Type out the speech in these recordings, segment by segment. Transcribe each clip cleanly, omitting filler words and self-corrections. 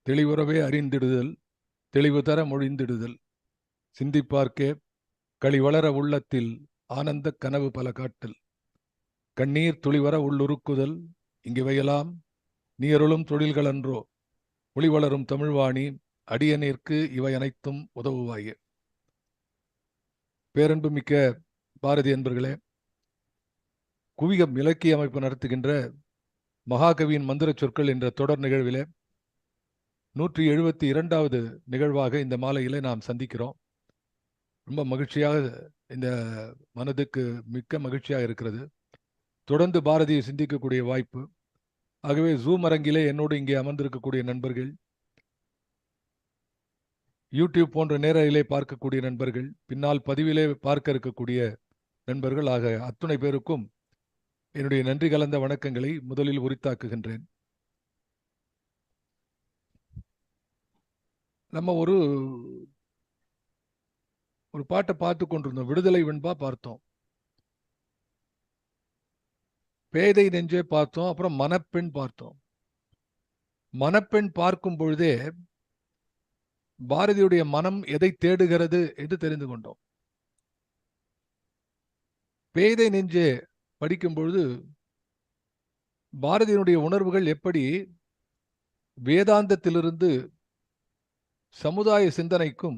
தெளிவுறவே அறிந்திடுதல், தெளிவு தர மொழிந்திடுதல், சிந்திப்பார்க்கே களிவளர உள்ளத்தில் ஆனந்தக் கனவு பல காட்டல், கண்ணீர் துளிவர உள்ளுருக்குதல், இங்கிவையெல்லாம் நீயருளும் தொழில்களன்றோ, ஒளிவளரும் தமிழ்வாணி அடியநீர்க்கு இவை அனைத்தும் உதவுவாயே. பேரன்பு மிக்க பாரதி அன்பர்களே, குவியம் இலக்கிய அமைப்பு நடத்துகின்ற மகாகவியின் மந்திர சொற்கள் என்ற தொடர் நிகழ்விலே 172வது நிகழ்வாக இந்த மாலையிலே நாம் சந்திக்கிறோம். ரொம்ப மகிழ்ச்சியாக, இந்த மனதுக்கு மிக்க மகிழ்ச்சியாக இருக்கிறது. தொடர்ந்து பாரதியை சிந்திக்கக்கூடிய வாய்ப்பு. ஆகவே ஜூம் அரங்கிலே என்னோடு இங்கே அமர்ந்திருக்கக்கூடிய நண்பர்கள், யூடியூப் போன்ற நேரலையிலே பார்க்கக்கூடிய நண்பர்கள், பின்னால் பதிவிலே பார்க்க இருக்கக்கூடிய நண்பர்கள் ஆக அத்துணை பேருக்கும் என்னுடைய நன்றி கலந்த வணக்கங்களை முதலில் உரித்தாக்குகின்றேன். நம்ம ஒரு பாட்டை பார்த்து கொண்டிருந்தோம். விடுதலை வெண்பா பார்த்தோம், பேதை நெஞ்சே பார்த்தோம், அப்புறம் மணப்பெண் பார்த்தோம். மணப்பெண் பார்க்கும் பொழுதே பாரதியுடைய மனம் எதை தேடுகிறது என்று தெரிந்து கொண்டோம். பேதை நெஞ்சே படிக்கும் பொழுது பாரதியினுடைய உணர்வுகள் எப்படி வேதாந்தத்திலிருந்து சமுதாய சிந்தனைக்கும்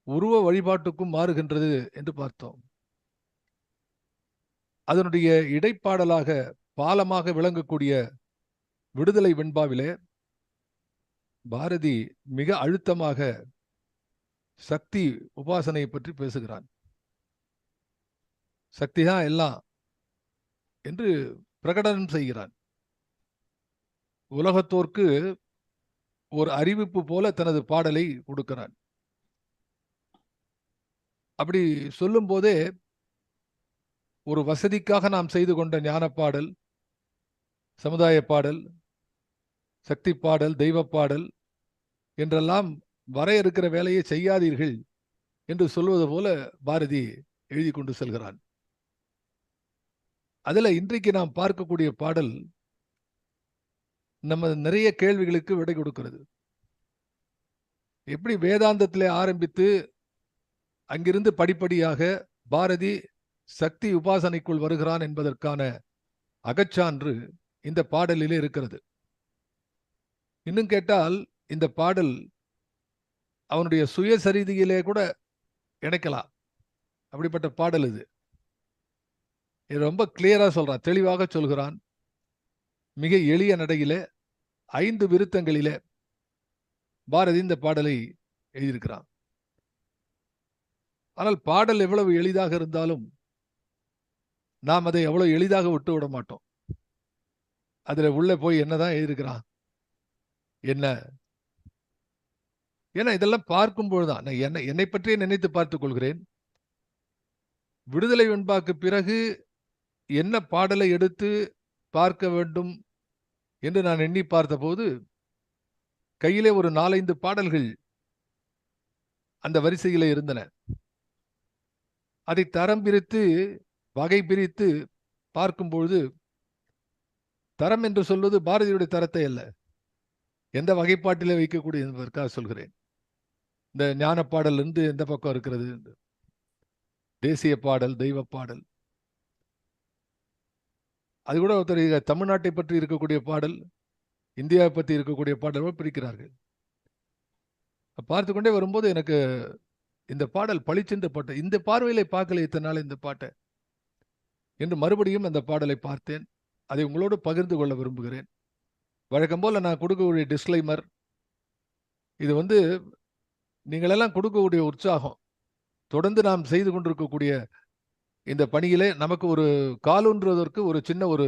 உருவ வழிபாட்டுக்கும் மாறுகின்றது என்று பார்த்தோம். அதனுடைய இடைப்பாடலாக பாலமாக விளங்கக்கூடிய விடுதலை வெண்பாவிலே பாரதி மிக அழுத்தமாக சக்தி உபாசனையை பற்றி பேசுகிறான். சக்திதான் எல்லாம் என்று பிரகடனம் செய்கிறான். உலகத்தோர்க்கு ஒரு அறிவிப்பு போல தனது பாடலை கொடுக்கிறான். அப்படி சொல்லும் போதே ஒரு வசதிக்காக நாம் செய்து கொண்ட ஞான பாடல், சமுதாய பாடல், சக்தி பாடல், தெய்வ பாடல் என்றெல்லாம் வரையறுக்கிற வேலையை செய்யாதீர்கள் என்று சொல்வது போல பாரதி எழுதி கொண்டு செல்கிறான். அதுல இன்றைக்கு நாம் பார்க்கக்கூடிய பாடல் நம்ம நிறைய கேள்விகளுக்கு விடை கொடுக்கிறது. எப்படி வேதாந்தத்திலே ஆரம்பித்து அங்கிருந்து படிப்படியாக பாரதி சக்தி உபாசனைக்குள் வருகிறான் என்பதற்கான அகச்சான்று இந்த பாடலிலே இருக்கிறது. இன்னும் கேட்டால் இந்த பாடல் அவனுடைய சுயசரிதியிலே கூட இணைக்கலாம். அப்படிப்பட்ட பாடல் இது. ரொம்ப கிளியரா சொல்றான், தெளிவாக சொல்கிறான். மிக எளிய நடையிலே 5 விருத்தங்களிலே பாரதி இந்த பாடலை எழுதியிருக்கிறான். ஆனால் பாடல் எவ்வளவு எளிதாக இருந்தாலும் நாம் அதை எவ்வளவு எளிதாக விட்டு விட மாட்டோம். அதுல உள்ள போய் என்னதான் எழுதியிருக்கிறான் என்ன, ஏன்னா இதெல்லாம் பார்க்கும்போதுதான் நான் என்னை பற்றியே நினைத்து பார்த்துக் கொள்கிறேன். விடுதலை வெண்பாக்கு பிறகு என்ன பாடலை எடுத்து பார்க்க வேண்டும் என்று நான் எண்ணி பார்த்தபோது கையிலே ஒரு 4-5 பாடல்கள் அந்த வரிசையிலே இருந்தன. அதை தரம் பிரித்து வகை பிரித்து பார்க்கும்பொழுது, தரம் என்று சொல்வது பாரதியுடைய தரத்தை அல்ல, எந்த வகைப்பாட்டிலே வைக்கக்கூடிய என்பதற்காக சொல்கிறேன். இந்த ஞான பாடல் இருந்து எந்த பக்கம் இருக்கிறது, தேசிய பாடல், தெய்வ பாடல், அது கூட ஒருத்தர் தமிழ்நாட்டை பற்றி இருக்கக்கூடிய பாடல், இந்தியாவை பற்றி இருக்கக்கூடிய பாடல்கள் பிரிக்கிறார்கள். பார்த்து கொண்டே வரும்போது எனக்கு இந்த பாடல் பளிச்சென்று பட்ட, இந்த பார்வையிலே பார்க்கல இத்தனை நாள் இந்த பாட்டை என்று மறுபடியும் அந்த பாடலை பார்த்தேன். அதை உங்களோடு பகிர்ந்து கொள்ள விரும்புகிறேன். வழக்கம் போல நான் கொடுக்கக்கூடிய டிஸ்க்ளைமர், இது நீங்களெல்லாம் கொடுக்கக்கூடிய உற்சாகம், தொடர்ந்து நாம் செய்து கொண்டிருக்கக்கூடிய இந்த பணியிலே நமக்கு ஒரு காலூன்றுவதற்கு ஒரு சின்ன ஒரு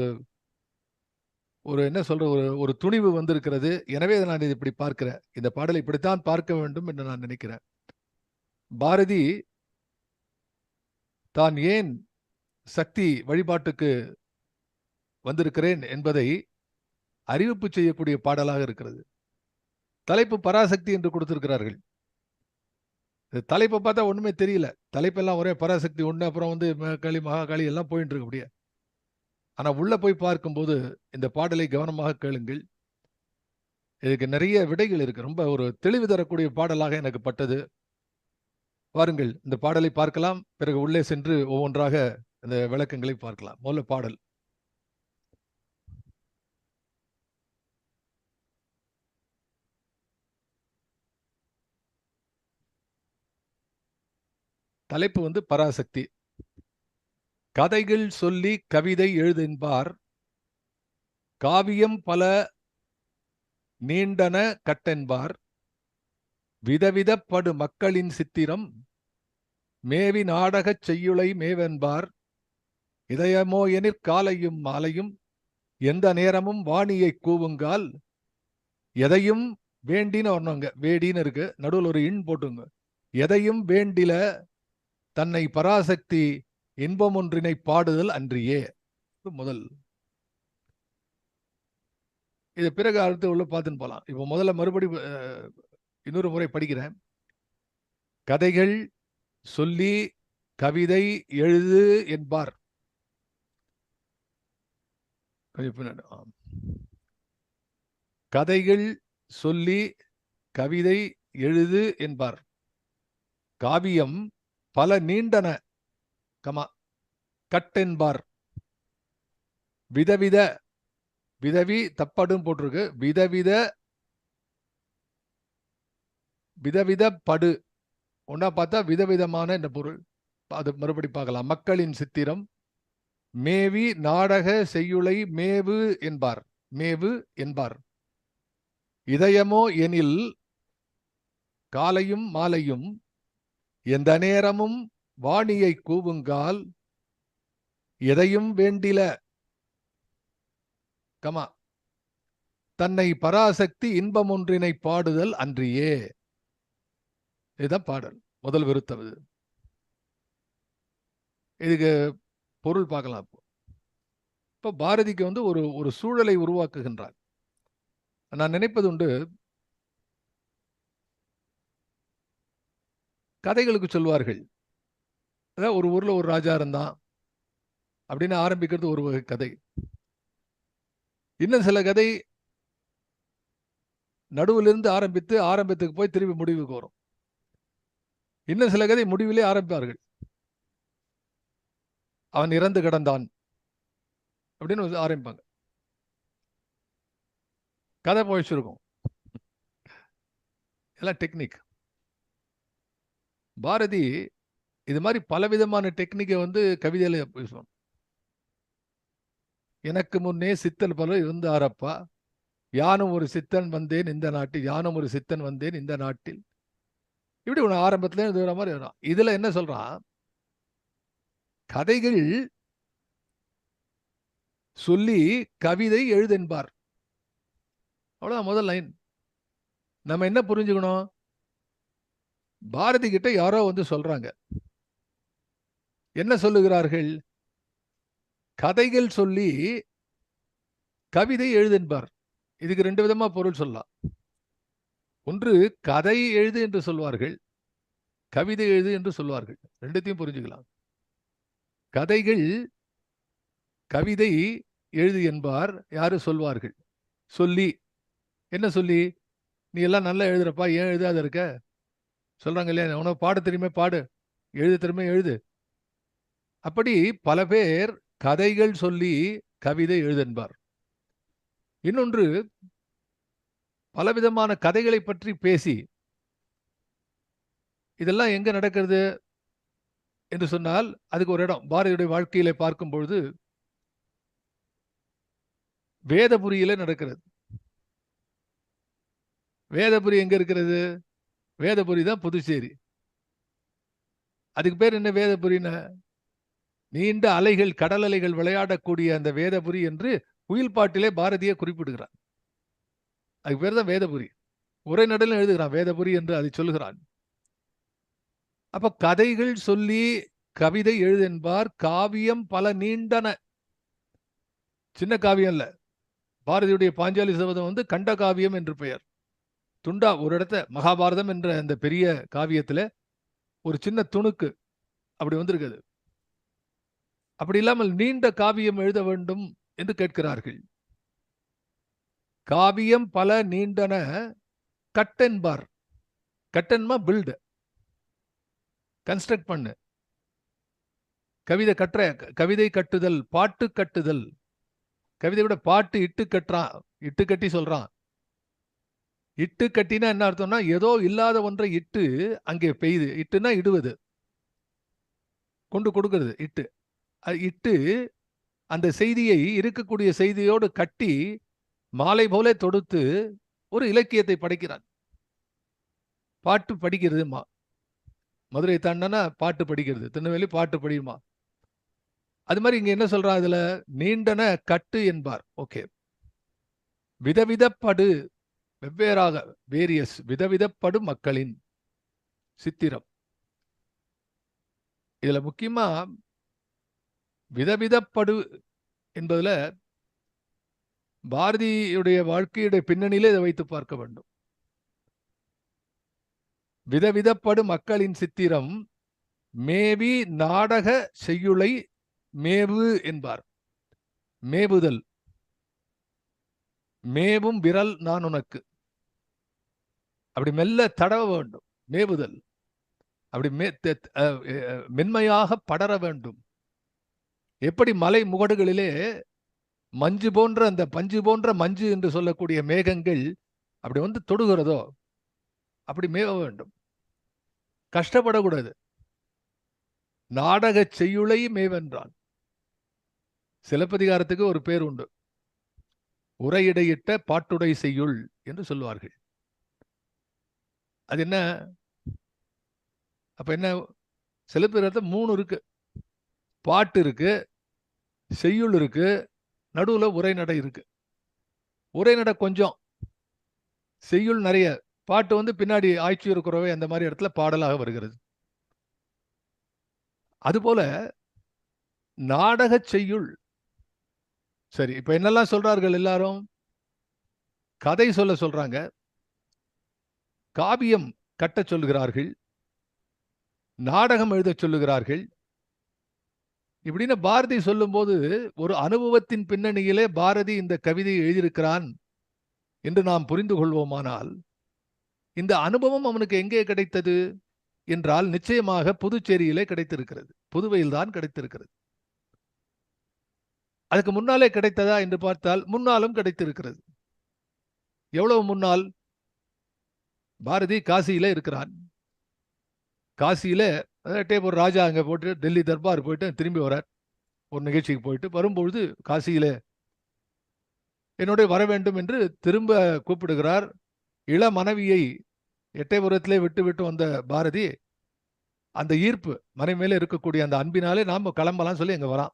என்ன சொல்ற ஒரு துணிவு வந்திருக்கிறது. எனவே நான் இதை இப்படி பார்க்கிறேன், இந்த பாடலை இப்படித்தான் பார்க்க வேண்டும் என்று நான் நினைக்கிறேன். பாரதி தான் ஏன் சக்தி வழிபாட்டுக்கு வந்திருக்கிறேன் என்பதை அறிவிப்பு செய்யக்கூடிய பாடலாக இருக்கிறது. தலைப்பு பராசக்தி என்று கொடுத்திருக்கிறார்கள். தலைப்பை பார்த்தா ஒண்ணுமே தெரியல, தலைப்பெல்லாம் ஒரே பராசக்தி ஒண்ணு, அப்புறம் காளி மகாகாளி எல்லாம் போயிட்டு இருக்கு அப்படியே. ஆனா உள்ள போய் பார்க்கும்போது இந்த பாடலை கவனமாக கேளுங்கள். இதுக்கு நிறைய விடைகள் இருக்கு. ரொம்ப ஒரு தெளிவு தரக்கூடிய பாடலாக எனக்கு பட்டது. வாருங்கள் இந்த பாடலை பார்க்கலாம். பிறகு உள்ளே சென்று ஒவ்வொன்றாக அந்த விளக்கங்களை பார்க்கலாம். முதல்ல பாடல். தலைப்பு பராசக்தி. கதைகள் சொல்லி கவிதை எழுதென்பார், காவியம் பல நீண்டன கட்டென்பார், விதவிதப்படு மக்களின் சித்திரம் மேவி நாடகச் செய்யுளை மேவென்பார், இதயமோ எனிற் காலையும் மாலையும் எந்த நேரமும் வாணியை கூவுங்கால், எதையும் வேண்டின்னு வரணுங்க, வேடின்னு இருக்கு, நடுவில் ஒரு இன் போட்டுங்க, எதையும் வேண்டில தன்னை பராசக்தி இன்பம் ஒன்றினை பாடுதல் அன்றியே. முதல் இது பிறகு அடுத்து உள்ள பார்த்துன்னு போலாம். இப்போ முதல்ல மறுபடி இன்னொரு முறை படிக்கிறேன். கதைகள் சொல்லி கவிதை எழுது என்பார். கதைகள் சொல்லி கவிதை எழுது என்பார், காவியம் பல நீண்டன கட்டென்பார், விதவித விதவி தப்படும் போட்டிருக்கு, விதவித படு ஒன்னா பார்த்தா விதவிதமான என்ற பொருள். அது மறுபடி பார்க்கலாம். மக்களின் சித்திரம் மேவி நாடக செய்யுளை மேவு என்பார், மேவு என்பார், இதயமோ எனில் காலையும் மாலையும் எந்த நேரமும் வாணியை கூவுங்கால், எதையும் வேண்டில தன்னை பராசக்தி இன்பம் ஒன்றினை பாடுதல் அன்றியே. இதுதான் பாடல் முதல் விருத்தம். இதுக்கு பொருள் பார்க்கலாம். இப்போ பாரதிக்கு ஒரு சூழலை உருவாக்குகின்றார். நான் நினைப்பது உண்டு, கதைகளுக்கு சொல்வார்கள், அதாவது ஒரு ஊர்ல ஒரு ராஜா இருந்தான் அப்படின்னு ஆரம்பிக்கிறது ஒரு வகை கதை. இன்னும் சில கதை நடுவிலிருந்து ஆரம்பித்து ஆரம்பத்துக்கு போய் திரும்பி முடிவுக்கு வரும். இன்னும் சில கதை முடிவிலே ஆரம்பிப்பார்கள். அவன் இறந்து கிடந்தான் அப்படின்னு ஆரம்பிப்பாங்க. கதை போயிச்சிருக்கும். எல்லாம் டெக்னிக். பாரதி இது மாதிரி பலவிதமான டெக்னிக்கை கவிதையில பேசுவான். எனக்கு முன்னே சித்தன் பலர் இருந்தாரப்பா, யானும் ஒரு சித்தன் வந்தேன் இந்த நாட்டில், யானும் ஒரு சித்தன் வந்தேன் இந்த நாட்டில், இப்படி ஒன்று ஆரம்பத்துல இது மாதிரி வரும். இதுல என்ன சொல்றான், கதைகள் சொல்லி கவிதை எழுதென்பார். அவ்வளவுதான் முதல் லைன். நம்ம என்ன புரிஞ்சுக்கணும், பாரதி கிட்ட யாரோ சொல்றாங்க. என்ன சொல்லுகிறார்கள், கதைகள் சொல்லி கவிதை எழுதென்பார். இதுக்கு ரெண்டு விதமா பொருள் சொல்லலாம். ஒன்று கதை எழுது என்று சொல்வார்கள், கவிதை எழுது என்று சொல்வார்கள். ரெண்டுத்தையும் புரிஞ்சுக்கலாம். கதைகள் கவிதை எழுது என்பார் யாரு சொல்வார்கள். சொல்லி என்ன சொல்லி, நீ எல்லாம் நல்லா எழுதுறப்பா, ஏன் எழுதாத இருக்க சொல்றாங்க இல்லையா, உனக்கு பாட தெரியுமே பாடு, எழுத தெரியுமே எழுது. அப்படி பல பேர் கதைகள் சொல்லி கவிதை எழுதென்பார். இன்னொன்று பலவிதமான கதைகளை பற்றி பேசி, இதெல்லாம் எங்க நடக்கிறது என்று சொன்னால் அதுக்கு ஒரு இடம் பாரதியுடைய வாழ்க்கையில பார்க்கும் பொழுது வேதபுரியில நடக்கிறது. வேதபுரி எங்க இருக்கிறது, வேதபுரி தான் புதுச்சேரி. அதுக்கு பேர் என்ன வேதபுரின்னு, நீண்ட அலைகள் கடல் அலைகள் விளையாடக்கூடிய அந்த வேதபுரி என்று குயில் பாட்டிலே பாரதியை குறிப்பிடுகிறார். அதுக்கு பேர் தான் வேதபுரி. உரை நடுவில் எழுதுகிறான் வேதபுரி என்று அதை சொல்லுகிறான். அப்ப கதைகள் சொல்லி கவிதை எழுதென்பார், காவியம் பல நீண்டன. சின்ன காவியம் இல்ல. பாரதியுடைய பாஞ்சாலி சபதம் கண்ட காவியம் என்று பெயர். துண்டா ஒரு இடத்த மகாபாரதம் என்ற அந்த பெரிய காவியத்துல ஒரு சின்ன துணுக்கு அப்படி வந்திருக்குது. அப்படி இல்லாமல் நீண்ட காவியம் எழுத வேண்டும் என்று கேட்கிறார்கள். காவியம் பல நீண்டன கட்டென்பார். கட்டன்மா பில்டு, கன்ஸ்ட்ரக்ட் பண்ணு. கவிதை கட்டுதல், பாட்டு கட்டுதல். கவிதை விட பாட்டு இட்டு கட்டுறான், இட்டு கட்டி சொல்றான். இட்டு கட்டினா என்ன அர்த்தம்னா, ஏதோ இல்லாத ஒன்றை இட்டு அங்கே பெய்யுது. இட்டுனா இடுவது, கொண்டு கொடுக்கிறது. இட்டு இட்டு அந்த செய்தியை இருக்கக்கூடிய செய்தியோடு கட்டி மாலை போல தொடுத்து ஒரு இலக்கியத்தை படைக்கிறான். பாட்டு படிக்கிறது. மதுரை தாண்டனா பாட்டு படிக்கிறது, திருநெல்வேலி பாட்டு படியுமா. அது மாதிரி இங்க என்ன சொல்றான், இதுல நீண்டன கட்டு என்பார். ஓகே, விதவிதப்படு, வெவ்வேறாக, வேரியஸ், விதவிதப்படு மக்களின் சித்திரம். இதுல முக்கியமா விதவிதப்படு என்பதுல பாரதியுடைய வாழ்க்கையுடைய பின்னணியிலே இதை வைத்து பார்க்க வேண்டும். விதவிதப்படு மக்களின் சித்திரம் மேவி நாடக செய்யுளை மேவு என்பார். மேவுதல், மேவும் விரல் நான் உனக்கு, அப்படி மெல்ல தடவ வேண்டும். மேவுதல், அப்படி மென்மையாக படர வேண்டும். எப்படி மலை முகடுகளிலே மஞ்சு போன்ற, அந்த பஞ்சு போன்ற மஞ்சு என்று சொல்லக்கூடிய மேகங்கள் அப்படி வந்து தொடுகிறதோ அப்படி மேவ வேண்டும். கஷ்டப்படக்கூடாது. நாடக செய்யுளை மேவென்றான். சிலப்பதிகாரத்துக்கு ஒரு பேர் உண்டு, உரையிடையிட்ட பாட்டுடை செய்யுள் என்று சொல்லுவார்கள். அது என்ன? அப்ப என்ன, சிலப்பதிகாரத்தில் 3 இருக்கு. பாட்டு இருக்கு, செய்யுள் இருக்கு, நடுவுல உரைநடை இருக்கு. உரைநடை கொஞ்சம், செய்யுள் நிறைய. பாட்டு வந்து பின்னாடி ஆய்ச்சி இருக்கிறவை அந்த மாதிரி இடத்துல பாடலாக வருகிறது. அதுபோல நாடக செய்யுள். சரி, இப்ப என்னெல்லாம் சொல்றார்கள் எல்லாரும்? கதை சொல்றாங்க, காவியம் கட்ட சொல்லுகிறார்கள், நாடகம் எழுத சொல்லுகிறார்கள். இப்படின்னு பாரதி சொல்லும் போது ஒரு அனுபவத்தின் பின்னணியிலே பாரதி இந்த கவிதையை எழுதியிருக்கிறான் என்று நாம் புரிந்து கொள்வோமானால், இந்த அனுபவம் அவனுக்கு எங்கே கிடைத்தது என்றால் நிச்சயமாக புதுச்சேரியிலே கிடைத்திருக்கிறது, புதுவையில் தான் கிடைத்திருக்கிறது. அதுக்கு முன்னாலே கிடைத்ததா என்று பார்த்தால் முன்னாலும் கிடைத்திருக்கிறது. எவ்வளவு முன்னால்? பாரதி காசியில இருக்கிறான். காசியில ஒரு ராஜா அங்க போட்டு டெல்லி தர்பார் போயிட்டு திரும்பி வரார். ஒரு நிகழ்ச்சிக்கு போயிட்டு வரும்பொழுது காசியில என்னோட வர வேண்டும் என்று திரும்ப கூப்பிடுகிறார். இள மனைவியை எட்டயபுரத்திலே விட்டு விட்டு வந்த பாரதி அந்த ஈர்ப்பு, மனை மேலே இருக்கக்கூடிய அந்த அன்பினாலே நாம கிளம்பலாம் சொல்லி அங்க வரான்.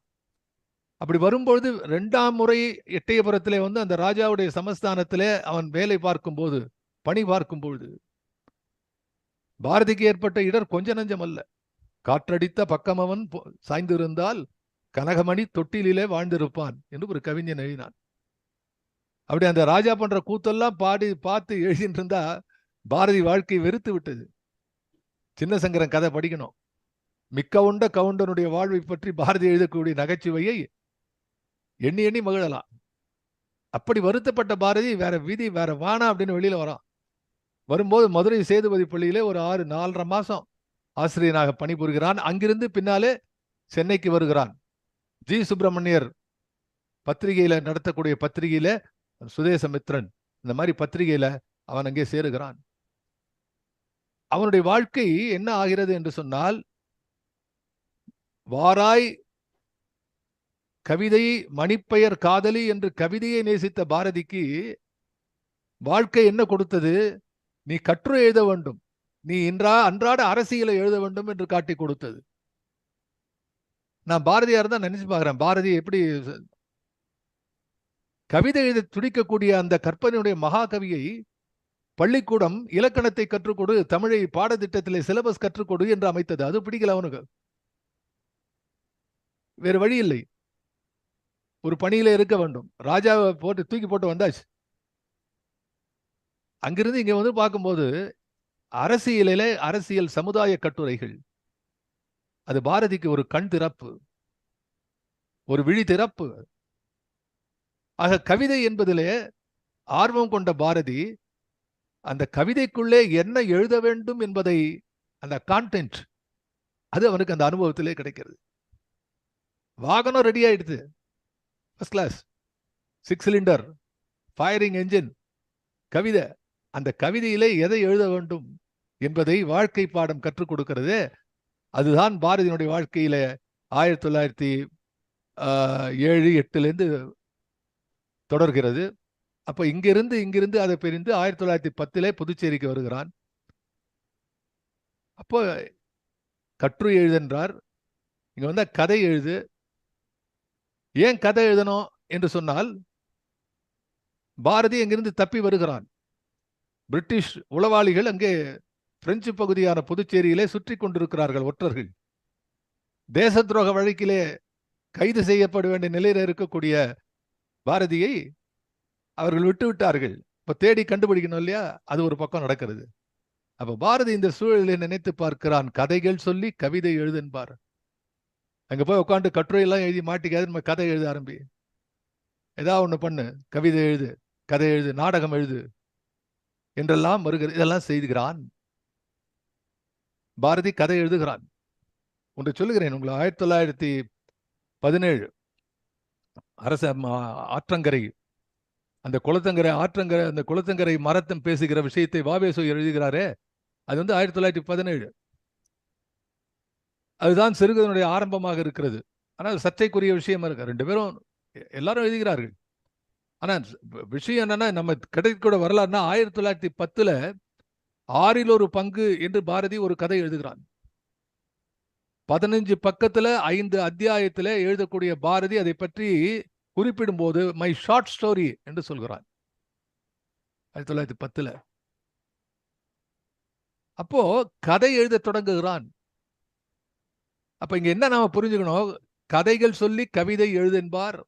அப்படி வரும்பொழுது 2ஆம் முறை எட்டயபுரத்திலே வந்து அந்த ராஜாவுடைய சமஸ்தானத்திலே அவன் வேலை பார்க்கும் போது, பணி பார்க்கும் பொழுது பாரதிக்கு ஏற்பட்ட இடர் கொஞ்ச நஞ்சம் அல்ல. காற்றடித்த பக்கம் அவன் சாய்ந்திருந்தால் கனகமணி தொட்டிலே வாழ்ந்திருப்பான் என்று ஒரு கவிஞன் எழுதினான். அப்படி அந்த ராஜா பண்ற கூத்தெல்லாம் பாடி பார்த்து எழுதிட்டு இருந்தா பாரதி வாழ்க்கை வெறுத்து விட்டது. சின்னசங்கரன் கதை படிக்கணும். மிக்க உண்ட கவுண்டனுடைய வாழ்வை பற்றி பாரதி எழுதக்கூடிய நகைச்சுவையை எண்ணி எண்ணி மகிழலாம். அப்படி வருத்தப்பட்ட பாரதி வேற விதி வேற வானா அப்படின்னு வெளியில வரான். வரும்போது மதுரை சேதுபதி பள்ளியிலே ஒரு 4.5 மாசம் ஆசிரியனாக பணிபுரிகிறான். அங்கிருந்து பின்னாலே சென்னைக்கு வருகிறான். ஜி சுப்பிரமணியர் பத்திரிகையில நடத்தக்கூடிய பத்திரிகையில சுதேசமித்ரன் இந்த மாதிரி பத்திரிகையில அவன் அங்கே சேருகிறான். அவனுடைய வாழ்க்கை என்ன ஆகிறது என்று சொன்னால், வாராய் கவிதை மணிப்பெயர் காதலி என்று கவிதையை நேசித்த பாரதிக்கு வாழ்க்கை என்ன கொடுத்தது? நீ கட்டுரை எழுத வேண்டும், நீ அன்றாட அரசியலை எழுத வேண்டும் என்று காட்டி கொடுத்தது. நான் பாரதியார் தான் நினைச்சு பார்க்கிறேன். பாரதி எப்படி கவிதை எழுத துடிக்கக்கூடிய அந்த கற்பனையுடைய மகாகவியை பள்ளிக்கூடம் இலக்கணத்தை கற்றுக்கொடு, தமிழை பாடத்திட்டத்திலே சிலபஸ் கற்றுக்கொடு என்று அமைத்தது. அது பிடிக்கல அவனுக்கு. வேறு வழி இல்லை, ஒரு பணியில இருக்க வேண்டும். ராஜாவை போட்டு தூக்கி போட்டு வந்தாச்சு. அங்கிருந்து இங்க வந்து பார்க்கும்போது அரசியலிலே அரசியல் சமுதாய கட்டுரைகள், அது பாரதிக்கு ஒரு கண் திறப்பு, ஒரு விழி திறப்பு. ஆக கவிதை என்பதிலே ஆர்வம் கொண்ட பாரதி அந்த கவிதைக்குள்ளே என்ன எழுத வேண்டும் என்பதை, அந்த கான்டென்ட், அது அவனுக்கு அந்த அனுபவத்திலே கிடைக்கிறது. வாகனம் ரெடி ஆயிடுது, first class, 6 cylinder, firing engine, கவிதை. அந்த கவிதையிலே எதை எழுத வேண்டும் என்பதை வாழ்க்கை பாடம் கற்றுக் கொடுக்கிறது. அதுதான் பாரதியினுடைய வாழ்க்கையில 1907-8 தொடர்கிறது. அப்ப இங்கிருந்து அதை பிரிந்து 1910 புதுச்சேரிக்கு வருகிறான். அப்போ கட்டுரை எழுதென்றார். இங்க வந்தா கதை எழுது. ஏன் கதை எழுதணும் என்று சொன்னால், பாரதி அங்கிருந்து தப்பி வருகிறான். பிரிட்டிஷ் உளவாளிகள் அங்கே பிரெஞ்சு பகுதியான புதுச்சேரியிலே சுற்றி கொண்டிருக்கிறார்கள், ஒற்றர்கள். தேச துரோக வழக்கிலே கைது செய்யப்பட வேண்டிய நிலையில் இருக்கக்கூடிய பாரதியை அவர்கள் விட்டு விட்டார்கள். இப்ப தேடி கண்டுபிடிக்கணும் இல்லையா? அது ஒரு பக்கம் நடக்கிறது. அப்ப பாரதி இந்த சூழலை நினைத்து பார்க்கிறான். கதைகள் சொல்லி கவிதை எழுதுன்பார். அங்க போய் உட்காந்து கட்டுரை எல்லாம் எழுதி மாட்டிக்காது, நம்ம கதை எழுத ஆரம்பி, ஏதாவது ஒண்ணு பண்ணு, கவிதை எழுது, கதை எழுது, நாடகம் எழுது என்றெல்லாம் வருகிறது. இதெல்லாம் செய்துகிறான் பாரதி. கதை எழுதுகிறான். ஒன்று சொல்லுகிறேன் உங்களை. 1917 அரச ஆற்றங்கரை, அந்த குளத்தங்கரை ஆற்றங்கரை, அந்த குளத்தங்கரை மரத்தம் பேசுகிற விஷயத்தை வாவேசு எழுதுகிறாரே, அது வந்து 1917. அதுதான் சிறுகதையினுடைய ஆரம்பமாக இருக்கிறது. ஆனால் சர்ச்சைக்குரிய விஷயமா இருக்கு. 2 பேரும் எல்லாரும் எழுதுகிறார்கள். ஆனா விஷயம் என்னன்னா, நம்ம கிடைக்கூட வரலாறுனா 1910 6 1 பங்கு என்று பாரதி ஒரு கதை எழுதுகிறான். 15 பக்கத்துல 5 அத்தியாயத்துல எழுதக்கூடிய பாரதி அதை பற்றி குறிப்பிடும் போது மை ஷார்ட் ஸ்டோரி என்று சொல்கிறான் 1910. அப்போ கதை எழுத தொடங்குகிறான். அப்ப இங்க என்ன நாம புரிஞ்சுக்கணும்? கதைகள் சொல்லி கவிதை எழுதென்பார்.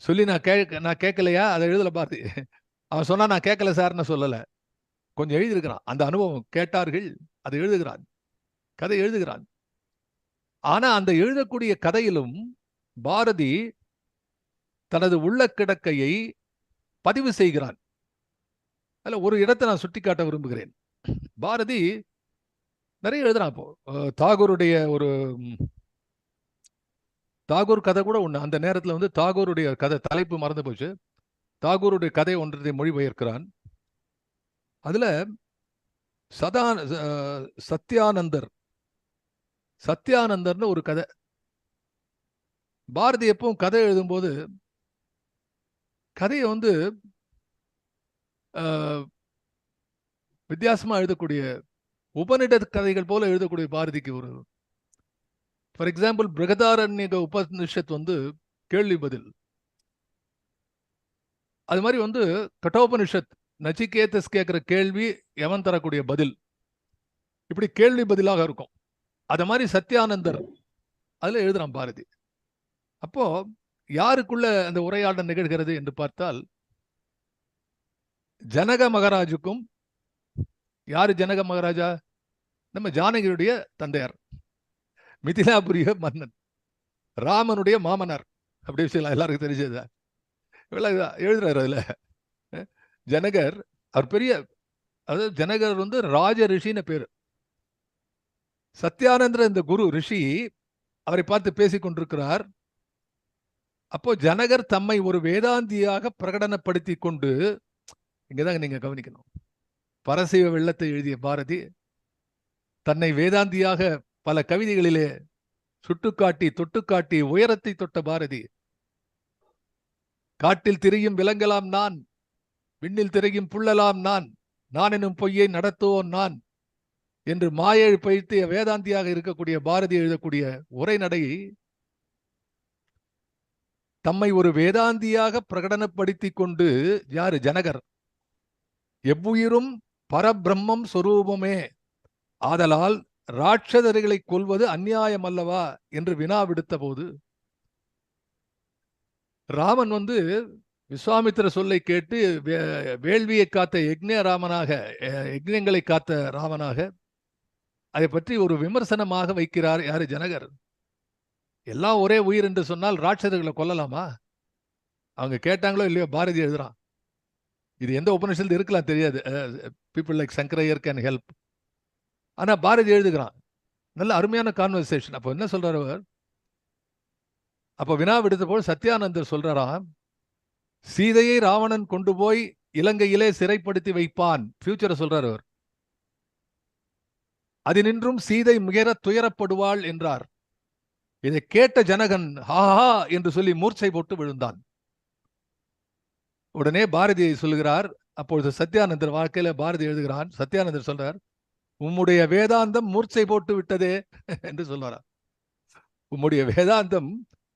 சொல்லி நான் கேட்கலையா, அதை எழுதல பாரதி. அவன் சொன்னா நான் கேட்கல சார்னு சொல்லல, கொஞ்சம் எழுதியிருக்கிறான். அந்த அனுபவம் கேட்டார்கள், அதை எழுதுகிறான், கதை எழுதுகிறான். ஆனா அந்த எழுதக்கூடிய கதையிலும் பாரதி தனது உள்ள கிடக்கையை பதிவு செய்கிறான். அதுல ஒரு இடத்தை நான் சுட்டிக்காட்ட விரும்புகிறேன். பாரதி நிறைய எழுதுறான். இப்போ தாகூருடைய ஒரு தாகூர் கதை கூட ஒண்ணு. அந்த நேரத்தில் வந்து தாகூருடைய கதை, தலைப்பு மறந்து போச்சு, தாகூருடைய கதை ஒன்றதை மொழிபெயர்க்கிறான். அதுல சத்யானந்தர்னு ஒரு கதை. பாரதி எப்பவும் கதை எழுதும்போது கதையை வந்து வித்தியாசமா எழுதக்கூடிய, உபநிடத கதைகள் போல எழுதக்கூடிய பாரதிக்கு ஒரு, ஃபார் எக்ஸாம்பிள் பிரகதாரண்யக உபநிஷத் வந்து கேள்வி பதில். அது மாதிரி வந்து கட்டோபனிஷத் நச்சிகேதஸ் கேட்கிற கேள்வி, எவன் தரக்கூடிய பதில், இப்படி கேள்வி பதிலாக இருக்கும். அத மாதிரி சத்யானந்தர் அதுல எழுதுறான் பாரதி. அப்போ யாருக்குள்ள அந்த உரையாடல் நிகழ்கிறது என்று பார்த்தால், ஜனக மகாராஜுக்கும், யாரு ஜனக மகாராஜா? நம்ம ஜானகியுடைய தந்தையார், மிதிலாபுரிய மன்னன், ராமனுடைய மாமனார். அப்படி விஷயம் எல்லாருக்கும் தெரிஞ்சது. எழுதுறாரு அதுல. ஜனகர் அவர் பெரிய, அதாவது ஜனகர் வந்து ராஜ ரிஷின்னு பேரு. சத்யானந்திர இந்த குரு ரிஷி அவரை பார்த்து பேசிக் கொண்டிருக்கிறார். அப்போ ஜனகர் தம்மை ஒரு வேதாந்தியாக பிரகடனப்படுத்தி கொண்டு, இங்கதான் நீங்க கவனிக்கணும், பரசிவ வெள்ளத்தை எழுதிய பாரதி தன்னை வேதாந்தியாக பல கவிதைகளிலே சுட்டுக்காட்டி தொட்டுக்காட்டி உயரத்தை தொட்ட பாரதி. காட்டில் திரியும் விலங்கலாம் நான், விண்ணில் திரையும் புள்ளலாம் நான், நான் எனும் பொய்யை நடத்துவோன் நான் என்று மாயழி பயிர்த்திய வேதாந்தியாக இருக்கக்கூடிய பாரதி எழுதக்கூடிய உரைநடை தம்மை ஒரு வேதாந்தியாக பிரகடனப்படுத்தி கொண்டு, யாரு? ஜனகர். எவ்வுயிரும் பரபிரம்மம் சொரூபமே, ஆதலால் ராட்சதர்களை கொல்வது அந்நியாயம் அல்லவா என்று வினா விடுத்த போது, ராமன் வந்து விஸ்வாமித்திர சொல்லை கேட்டு வேள்வியை காத்த யக்ஞராமனாக, யக்ஞங்களை காத்த ராமனாக அதை பற்றி ஒரு விமர்சனமாக வைக்கிறார் யாரு? ஜனகர். எல்லாம் ஒரே உயிர் என்று சொன்னால் ராட்சதர்களை கொல்லலாமா? அவங்க கேட்டாங்களோ இல்லையோ பாரதி எழுதுறான். இது எந்த உபநிஷத்துல இருக்கலாம் தெரியாது. People like Sankaraiyar can help. ஆனா பாரதி எழுதுகிறான். நல்ல அருமையான கான்வர்சேஷன். அப்போ என்ன சொல்றாரு அவர்? அப்போ வினா விடுத்த போது சத்யானந்தர் சொல்றாராம், சீதையை ராவணன் கொண்டு போய் இலங்கையிலே சிறைப்படுத்தி வைப்பான். ஃபியூச்சரை சொல்றார் அவர். அதனின்றும் சீதை மிக துயரப்படுவாள் என்றார். இதை கேட்ட ஜனகன் ஹாஹா என்று சொல்லி மூர்ச்சை போட்டு விழுந்தான். உடனே பாரதியை சொல்கிறார். அப்பொழுது சத்யானந்தர் வாழ்க்கையில பாரதி எழுதுகிறான். சத்யானந்தர் சொல்றார், உம்முடைய வேதாந்தம் மூர்ச்சை போட்டு விட்டதே என்று சொல்றார். உம்முடைய வேதாந்தம்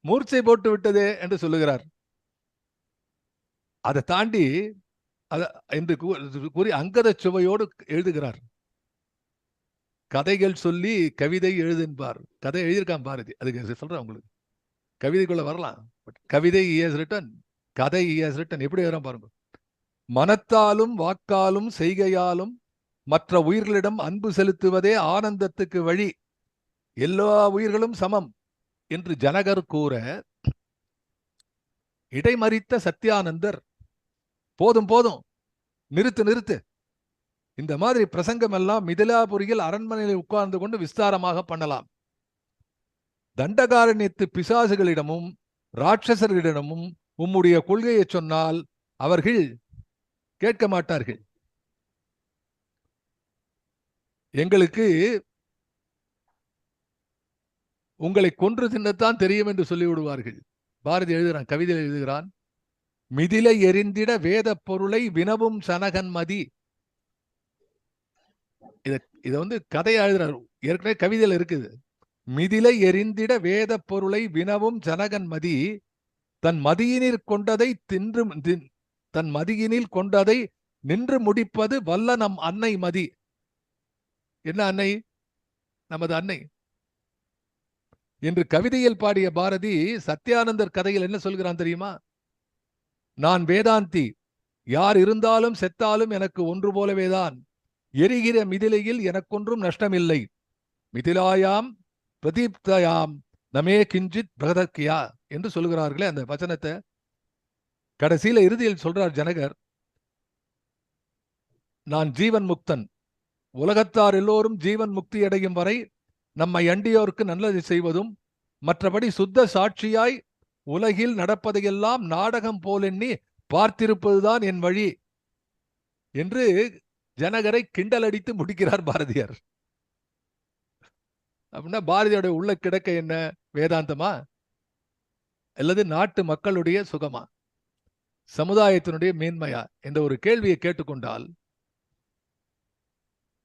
மூர்ச்சை போட்டு விட்டதே என்று சொல்லுகிறார். அதை தாண்டி என்று கூறி அங்கத சுவையோடு எழுதுகிறார். கதைகள் சொல்லி கவிதை எழுதுன்பார். கதை எழுதியிருக்கான் பாரதி. அதுக்கு சொல்றேன் உங்களுக்கு. கவிதைக்குள்ள வரலாம். கவிதை கதை எப்படி எழுதுறான் பாருங்க. மனத்தாலும் வாக்காலும் செய்கையாலும் மற்ற உயிர்களிடம் அன்பு செலுத்துவதே ஆனந்தத்துக்கு வழி. எல்லா உயிர்களும் சமம் என்று ஜனகர் கூற, இடைமறித்த சத்யானந்தர், போதும் போதும், நிறுத்து, இந்த மாதிரி பிரசங்கம் எல்லாம் மிதிலாபுரியில் அரண்மனையில் உட்கார்ந்து கொண்டு விஸ்தாரமாக பண்ணலாம். தண்டகாரண்யத்து பிசாசுகளிடமும் ராட்சசர்களிடமும் உம்முடைய கொள்கையை சொன்னால் அவர்கள் கேட்க மாட்டார்கள். எங்களுக்கு உங்களை கொன்று தின்னத்தான் தெரியும் என்று சொல்லிவிடுவார்கள். பாரதி எழுதுகிறான், கவிதையில் எழுதுகிறான், மிதிலை எரிந்திட வேத பொருளை வினவும் சனகன் மதி. இத கதையை எழுதுறாரு. ஏற்கனவே கவிதையில் இருக்குது. மிதிலை எரிந்திட வேத பொருளை வினவும் ஜனகன் மதி, தன் மதியினில் கொண்டதை நின்று முடிப்பது வல்ல நம் அன்னை மதி. என்ன அன்னை? நமது அன்னை என்று கவிதையில் பாடிய பாரதி சத்யானந்தர் கதையில் என்ன சொல்கிறான் தெரியுமா? நான் வேதாந்தி, யார் இருந்தாலும் செத்தாலும் எனக்கு ஒன்று போலவேதான். எரிகிற மிதிலையில் எனக்கொன்றும் நஷ்டமில்லை. மிதிலாயாம் பிரதீப்தயாம் நமே கிஞ்சித் பிரகதக்கியா என்று சொல்கிறார்களே அந்த வசனத்தை கடைசியில இறுதியில் சொல்றார் ஜனகர், நான் ஜீவன் முக்தன், உலகத்தார் எல்லோரும் ஜீவன் முக்தி அடையும் வரை நம்மை அண்டியோருக்கு நல்லது செய்வதும் மற்றபடி சுத்த சாட்சியாய் உலகில் நடப்பதையெல்லாம் நாடகம் போலெண்ணி பார்த்திருப்பதுதான் என் வழி என்று ஜனகரை கிண்டலடித்து முடிக்கிறார் பாரதியார். அப்படின்னா பாரதியோட உள்ள கிடக்க என்ன? வேதாந்தமா அல்லது நாட்டு மக்களுடைய சுகமா, சமுதாயத்தினுடைய மேன்மையா என்ற ஒரு கேள்வியை கேட்டுக்கொண்டால்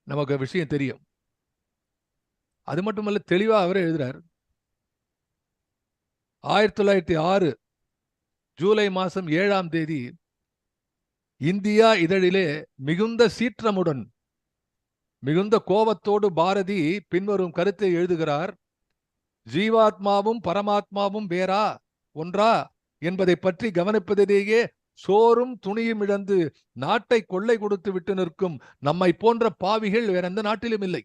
நமக்கு விஷயம் தெரியும். அது மட்டுமல்ல, தெளிவா அவரே எழுதுறார். 1906 ஜூலை மாதம் 7ஆம் தேதி இந்தியா இதழிலே மிகுந்த சீற்றமுடன் மிகுந்த கோபத்தோடு பாரதி பின்வரும் கருத்தை எழுதுகிறார். ஜீவாத்மாவும் பரமாத்மாவும் வேறா ஒன்றா என்பதை பற்றி கவனிப்பதிலேயே சோறும் துணியும் இழந்து நாட்டை கொள்ளை கொடுத்து விட்டு நிற்கும் நம்மை போன்ற பாவிகள் வேற எந்த நாட்டிலும் இல்லை.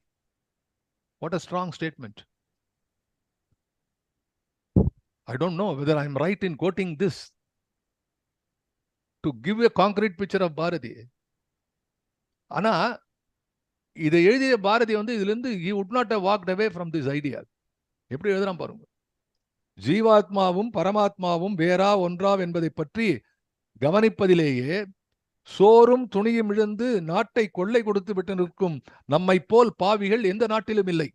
What a strong statement. I don't know whether I am right in quoting this to give a concrete picture of Bharati. ஆனா இதை எழுதிய பாரதி இதிலிருந்து he would not have walked away from this idea. எப்படி எழுதுறான் பாருங்க. ஜீவாத்மாவும் பரமாத்மாவும் வேறா ஒன்றா என்பதை பற்றி கவனிப்பதிலேயே சோறும் துணியும் இழந்து நாட்டை கொள்ளை கொடுத்து விட்டு நிற்கும் நம்மை போல் பாவிகள் எந்த நாட்டிலும் இல்லை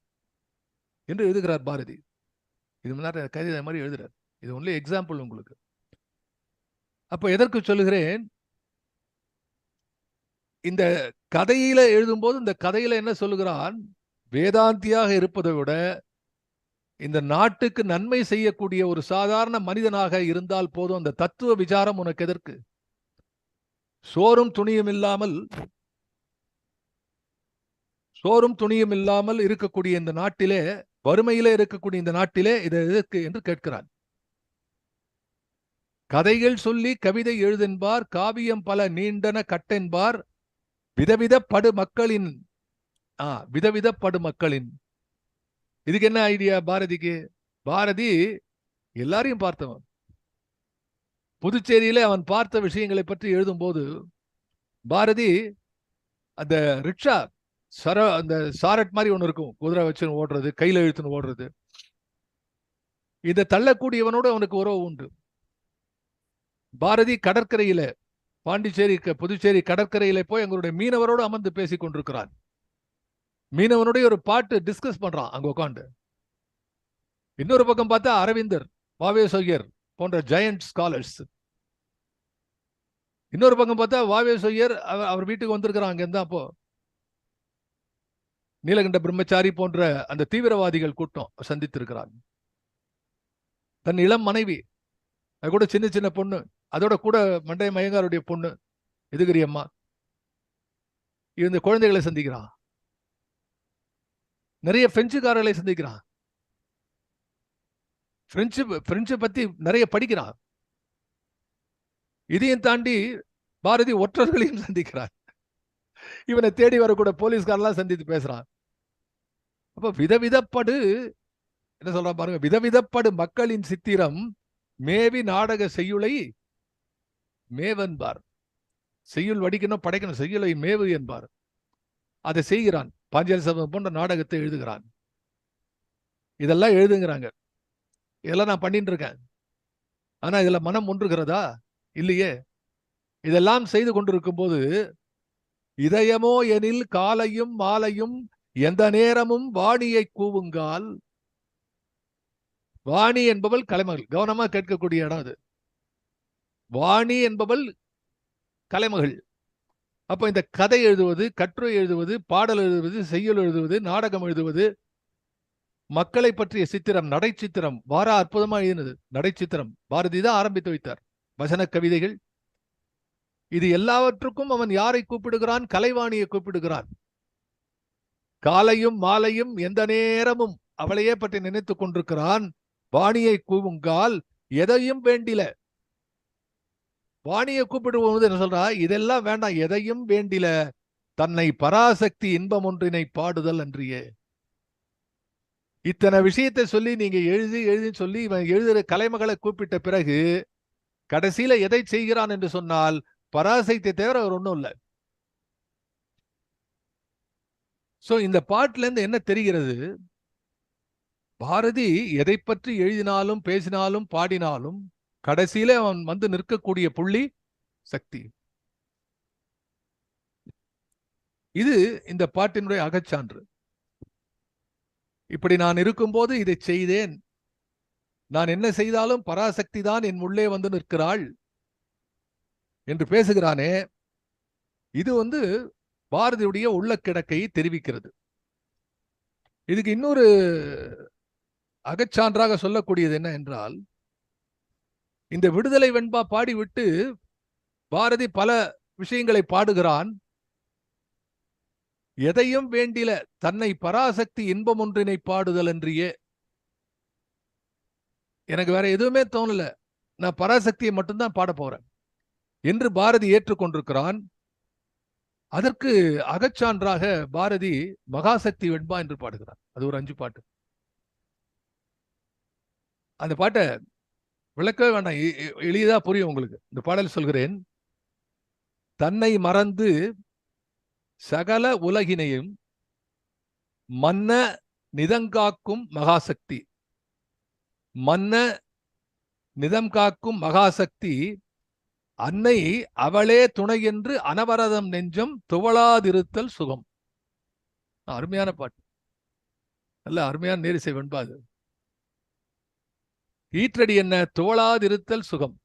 என்று எழுதுகிறார் பாரதி. இது முன்னாடி கவிதை மாதிரி எழுதுறார். இது ஒன்லி எக்ஸாம்பிள் உங்களுக்கு. அப்ப எதற்கு சொல்லுகிறேன்? இந்த கதையில எழுதும்போது இந்த கதையில என்ன சொல்லுகிறான்? வேதாந்தியாக இருப்பதை விட இந்த நாட்டுக்கு நன்மை செய்யக்கூடிய ஒரு சாதாரண மனிதனாக இருந்தால் போதும். அந்த தத்துவ விசாரம் உனக்கு எதற்கு? சோறும் துணியும் இல்லாமல் இருக்கக்கூடிய இந்த நாட்டிலே, வறுமையிலே இருக்கக்கூடிய இந்த நாட்டிலே இதை எதற்கு என்று கேட்கிறான். கதைகள் சொல்லி கவிதை எழுதென்பார், காவியம் பல நீண்டன கட்டென்பார், விதவித படு மக்களின். இதுக்கு என்ன ஐடியா பாரதிக்கு? பாரதி எல்லாரையும் பார்த்தவன். புதுச்சேரியிலே அவன் பார்த்த விஷயங்களை பற்றி எழுதும்போது பாரதி அந்த ரிக்ஷா அந்த சாரட் மாதிரி ஒன்று இருக்கும், குதிரை வச்சு ஓடுறது, கையில் இழுத்துன்னு ஓடுறது. இதை தள்ளக்கூடியவனோடு அவனுக்கு உறவு உண்டு. பாரதி கடற்கரையில, பாண்டிச்சேரி புதுச்சேரி கடற்கரையில போய் எங்களுடைய மீனவரோடு அமர்ந்து பேசிக் கொண்டிருக்கிறான். மீனவனுடைய ஒரு பாட்டு டிஸ்கஸ் பண்றான் அங்க உட்காந்து. இன்னொரு பக்கம் பார்த்தா அரவிந்தர், வாவேசொய்யர் போன்ற ஜெயண்ட் ஸ்காலர்ஸ். இன்னொரு பக்கம் பார்த்தா வாவேசொய்யர் அவர் வீட்டுக்கு வந்திருக்கிறான். அங்கிருந்தா அப்போ நீலகண்ட பிரம்மச்சாரி போன்ற அந்த தீவிரவாதிகள் கூட்டம் சந்தித்திருக்கிறார். தன் இளம் மனைவி, அது கூட சின்ன சின்ன பொண்ணு, அதோட கூட மண்டை மயங்காருடைய பொண்ணு எதுகிரி அம்மா, இந்த குழந்தைகளை சந்திக்கிறான். நிறைய பிரெஞ்சுக்காரர்களை சந்திக்கிறான். பிரெஞ்சு பத்தி நிறைய படிக்கிறான். இதையும் தாண்டி பாரதி ஒற்றர்களையும் சந்திக்கிறார். இவனை தேடி வரக்கூட போலீஸ்காரெல்லாம் சந்தித்து பேசுறான். அப்ப விதவிதப்படு என்ன சொல்றான் பாருங்க, விதவிதப்படு மக்களின் சித்திரம் மேவி நாடக செய்யுளை மேவென்பார். செய்யுள் வடிக்கணும், படைக்கணும், செய்யுளை மேவு என்பார். அதை செய்கிறான். பாஞ்சாலி சபதம் போன்ற நாடகத்தை எழுதுகிறான். இதெல்லாம் எழுதுங்கிறாங்க. இதெல்லாம் நான் பண்ணிட்டு இருக்கேன். ஆனா இதுல மனம் ஒன்றுகிறதா? இல்லையே. இதெல்லாம் செய்து கொண்டிருக்கும் போது இதயமோ எனில் காலையும் மாலையும் எந்த நேரமும் வாணியை கூவுங்கால். வாணி என்பவள் கலைமகள். கவனமா கேட்கக்கூடிய இடம் அது. வாணி என்பவள் கலைமகள். அப்ப இந்த கதை எழுதுவது, கட்டுரை எழுதுவது, பாடல் எழுதுவது, செய்யுள் எழுதுவது, நாடகம் எழுதுவது, மக்களை பற்றிய சித்திரம், நடை சித்திரம், வார அற்புதமா எழுதினது நடை சித்திரம். பாரதி தான் ஆரம்பித்து வைத்தார். வசன கவிதைகள், இது எல்லாவற்றுக்கும் அவன் யாரை கூப்பிடுகிறான்? கலைவாணியை கூப்பிடுகிறான். காலையும் மாலையும் எந்த நேரமும் அவளையே பற்றி நினைத்துக் கொண்டிருக்கிறான். வாணியை கூவுங்கால் எதையும் வேண்டில. வாணியை கூப்பிடுவது என்ன சொல்றா? இதெல்லாம் வேண்டாம், எதையும் வேண்டில, தன்னை பராசக்தி இன்பம் ஒன்றினை பாடுதல் அன்றியே. இத்தனை விஷயத்தை சொல்லி நீங்க எழுதி சொல்லி இவன் எழுதுற கலைமகளை கூப்பிட்ட பிறகு கடைசியில எதை செய்கிறான் என்று சொன்னால் பராசக்தியை தவிர அவர் ஒன்றும் இல்லை. சோ இந்த பாட்டுல இருந்து என்ன தெரிகிறது? பாரதி எதை பற்றி எழுதினாலும் பேசினாலும் பாடினாலும் கடைசியில அவன் வந்து நிற்கக்கூடிய புள்ளி சக்தி. இது இந்த பாட்டினுடைய அகச்சான்று. இப்படி நான் இருக்கும்போது இதை செய்தேன், நான் என்ன செய்தாலும் பராசக்தி தான் என் உள்ளே வந்து நிற்கிறாள் என்று பேசுகிறானே, இது வந்து பாரதியுடைய உள்ள கிடக்கையை தெரிவிக்கிறது. இதுக்கு இன்னொரு அகச்சான்றாக சொல்லக்கூடியது என்ன என்றால், இந்த விடுதலை வெண்பா பாடிவிட்டு பாரதி பல விஷயங்களை பாடுகிறான். எதையும் வேண்டில தன்னை பராசக்தி இன்பம் ஒன்றினை பாடுதல் என்றியே. எனக்கு வேற எதுவுமே தோணல, நான் பராசக்தியை மட்டும்தான் பாட போறேன் என்று பாரதி ஏற்றுக்கொண்டிருக்கிறான். அதற்கு அகச்சான்றாக பாரதி மகாசக்தி வெண்பா என்று பாடுகிறார். அது ஒரு 5 பாட்டு. அந்த பாட்டை விளக்கவே வேண்டாம், எளிதா புரியும் உங்களுக்கு. இந்த பாடல் சொல்கிறேன். தன்னை மறந்து சகல உலகினையும் மன்ன நிதங்காக்கும் மகாசக்தி. மன்ன நிதம் காக்கும் மகாசக்தி அன்னை அவளே துணை என்று அனவரதம் நெஞ்சம் துவளாதிருத்தல் சுகம். அருமையான பாட்டு, நல்ல அருமையான நேரிசை வெண்பாது. ஈற்றடி என்ன? துவளாதிருத்தல் சுகம்.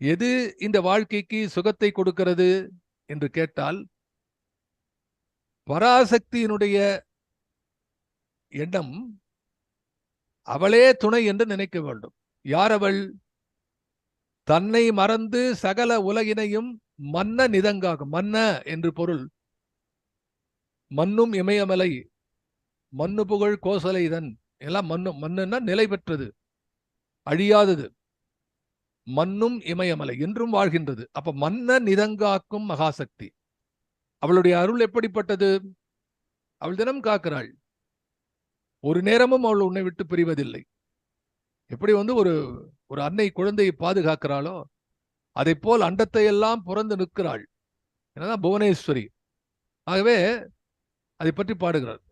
எது இந்த வாழ்க்கைக்கு சுகத்தை கொடுக்கிறது என்று கேட்டால், பராசக்தியினுடைய எண்ணம் அவளே துணை என்று நினைக்க வேண்டும். யார் அவள்? தன்னை மறந்து சகல உலகினையும் மன்ன நிதங்காகும். மன்ன என்று பொருள் மண்ணும் இமயமலை, மண்ணு புகழ் கோசலைதன் எல்லாம் மண்ணு. மண்ணுன்னா நிலை பெற்றது, அழியாதது. மண்ணும் இமயமலை என்றும் வாழ்கின்றது. அப்ப மன்ன நிதங்காக்கும் மகாசக்தி. அவளுடைய அருள் எப்படிப்பட்டது? அவள் தினம் காக்கிறாள். ஒரு நேரமும் அவள் உன்னை விட்டு பிரிவதில்லை. எப்படி வந்து ஒரு அன்னை குழந்தையை பாதுகாக்கிறாளோ அதை போல் அண்டத்தை எல்லாம் புறந்து நிற்கிறாள். என்னதான் புவனேஸ்வரி. ஆகவே அதை பற்றி பாடுகிறார்.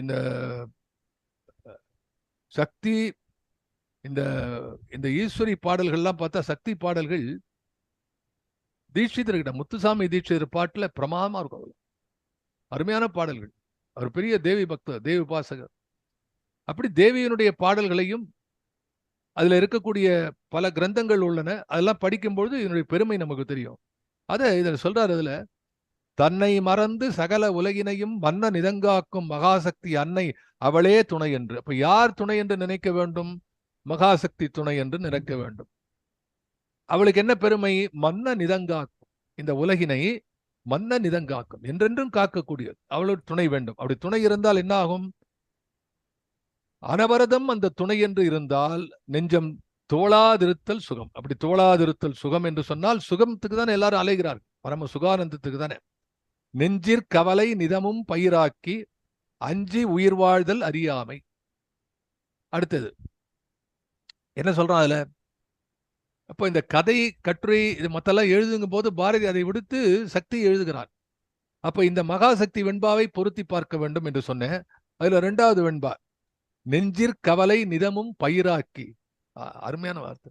இந்த சக்தி, இந்த இந்த ஈஸ்வரி பாடல்கள்லாம் பார்த்தா சக்தி பாடல்கள் தீட்சிதர்கிட்ட, முத்துசாமி தீட்சிதர் பாட்டுல பிரமாதமா இருக்கும். அருமையான பாடல்கள். அவர் பெரிய தேவி பக்தர், தேவி உபாசகர். அப்படி தேவியினுடைய பாடல்களையும் அதுல இருக்கக்கூடிய பல கிரந்தங்கள் உள்ளன. அதெல்லாம் படிக்கும்பொழுது இதனுடைய பெருமை நமக்கு தெரியும். அதை இதில் சொல்றாரு. அதுல தன்னை மறந்து சகல உலகினையும் மன்ன நிதங்காக்கும் மகாசக்தி அன்னை அவளே துணை என்று. அப்ப யார் துணை என்று நினைக்க வேண்டும்? மகாசக்தி துணை என்று நினைக்க வேண்டும். அவளுக்கு என்ன பெருமை? மன்ன நிதங்காக்கும், இந்த உலகினை மன்ன நிதங்காக்கும், என்றென்றும் காக்கக்கூடியது. அவளுக்கு துணை வேண்டும். அப்படி துணை இருந்தால் என்ன ஆகும்? அனவரதம் அந்த துணை என்று இருந்தால் நெஞ்சம் தோளாதிருத்தல் சுகம். அப்படி தோளாதிருத்தல் சுகம் என்று சொன்னால் சுகத்துக்கு தானே எல்லாரும் அலைகிறார்கள், பரம சுகானந்தத்துக்கு தானே. நெஞ்சிற் கவலை நிதமும் பயிராக்கி அஞ்சி உயிர் வாழ்தல் அறியாமை. அடுத்தது என்ன சொல்றான் அதுல? அப்போ இந்த கதை, கட்டுரை, இது மத்தெல்லாம் எழுதுங்கும் போது பாரதி அதை விடுத்து சக்தி எழுதுகிறார். அப்ப இந்த மகாசக்தி வெண்பாவை பொருத்தி பார்க்க வேண்டும் என்று சொன்னேன். அதுல 2வது வெண்பா, நெஞ்சிற் கவலை நிதமும் பயிராக்கி. அருமையான வார்த்தை.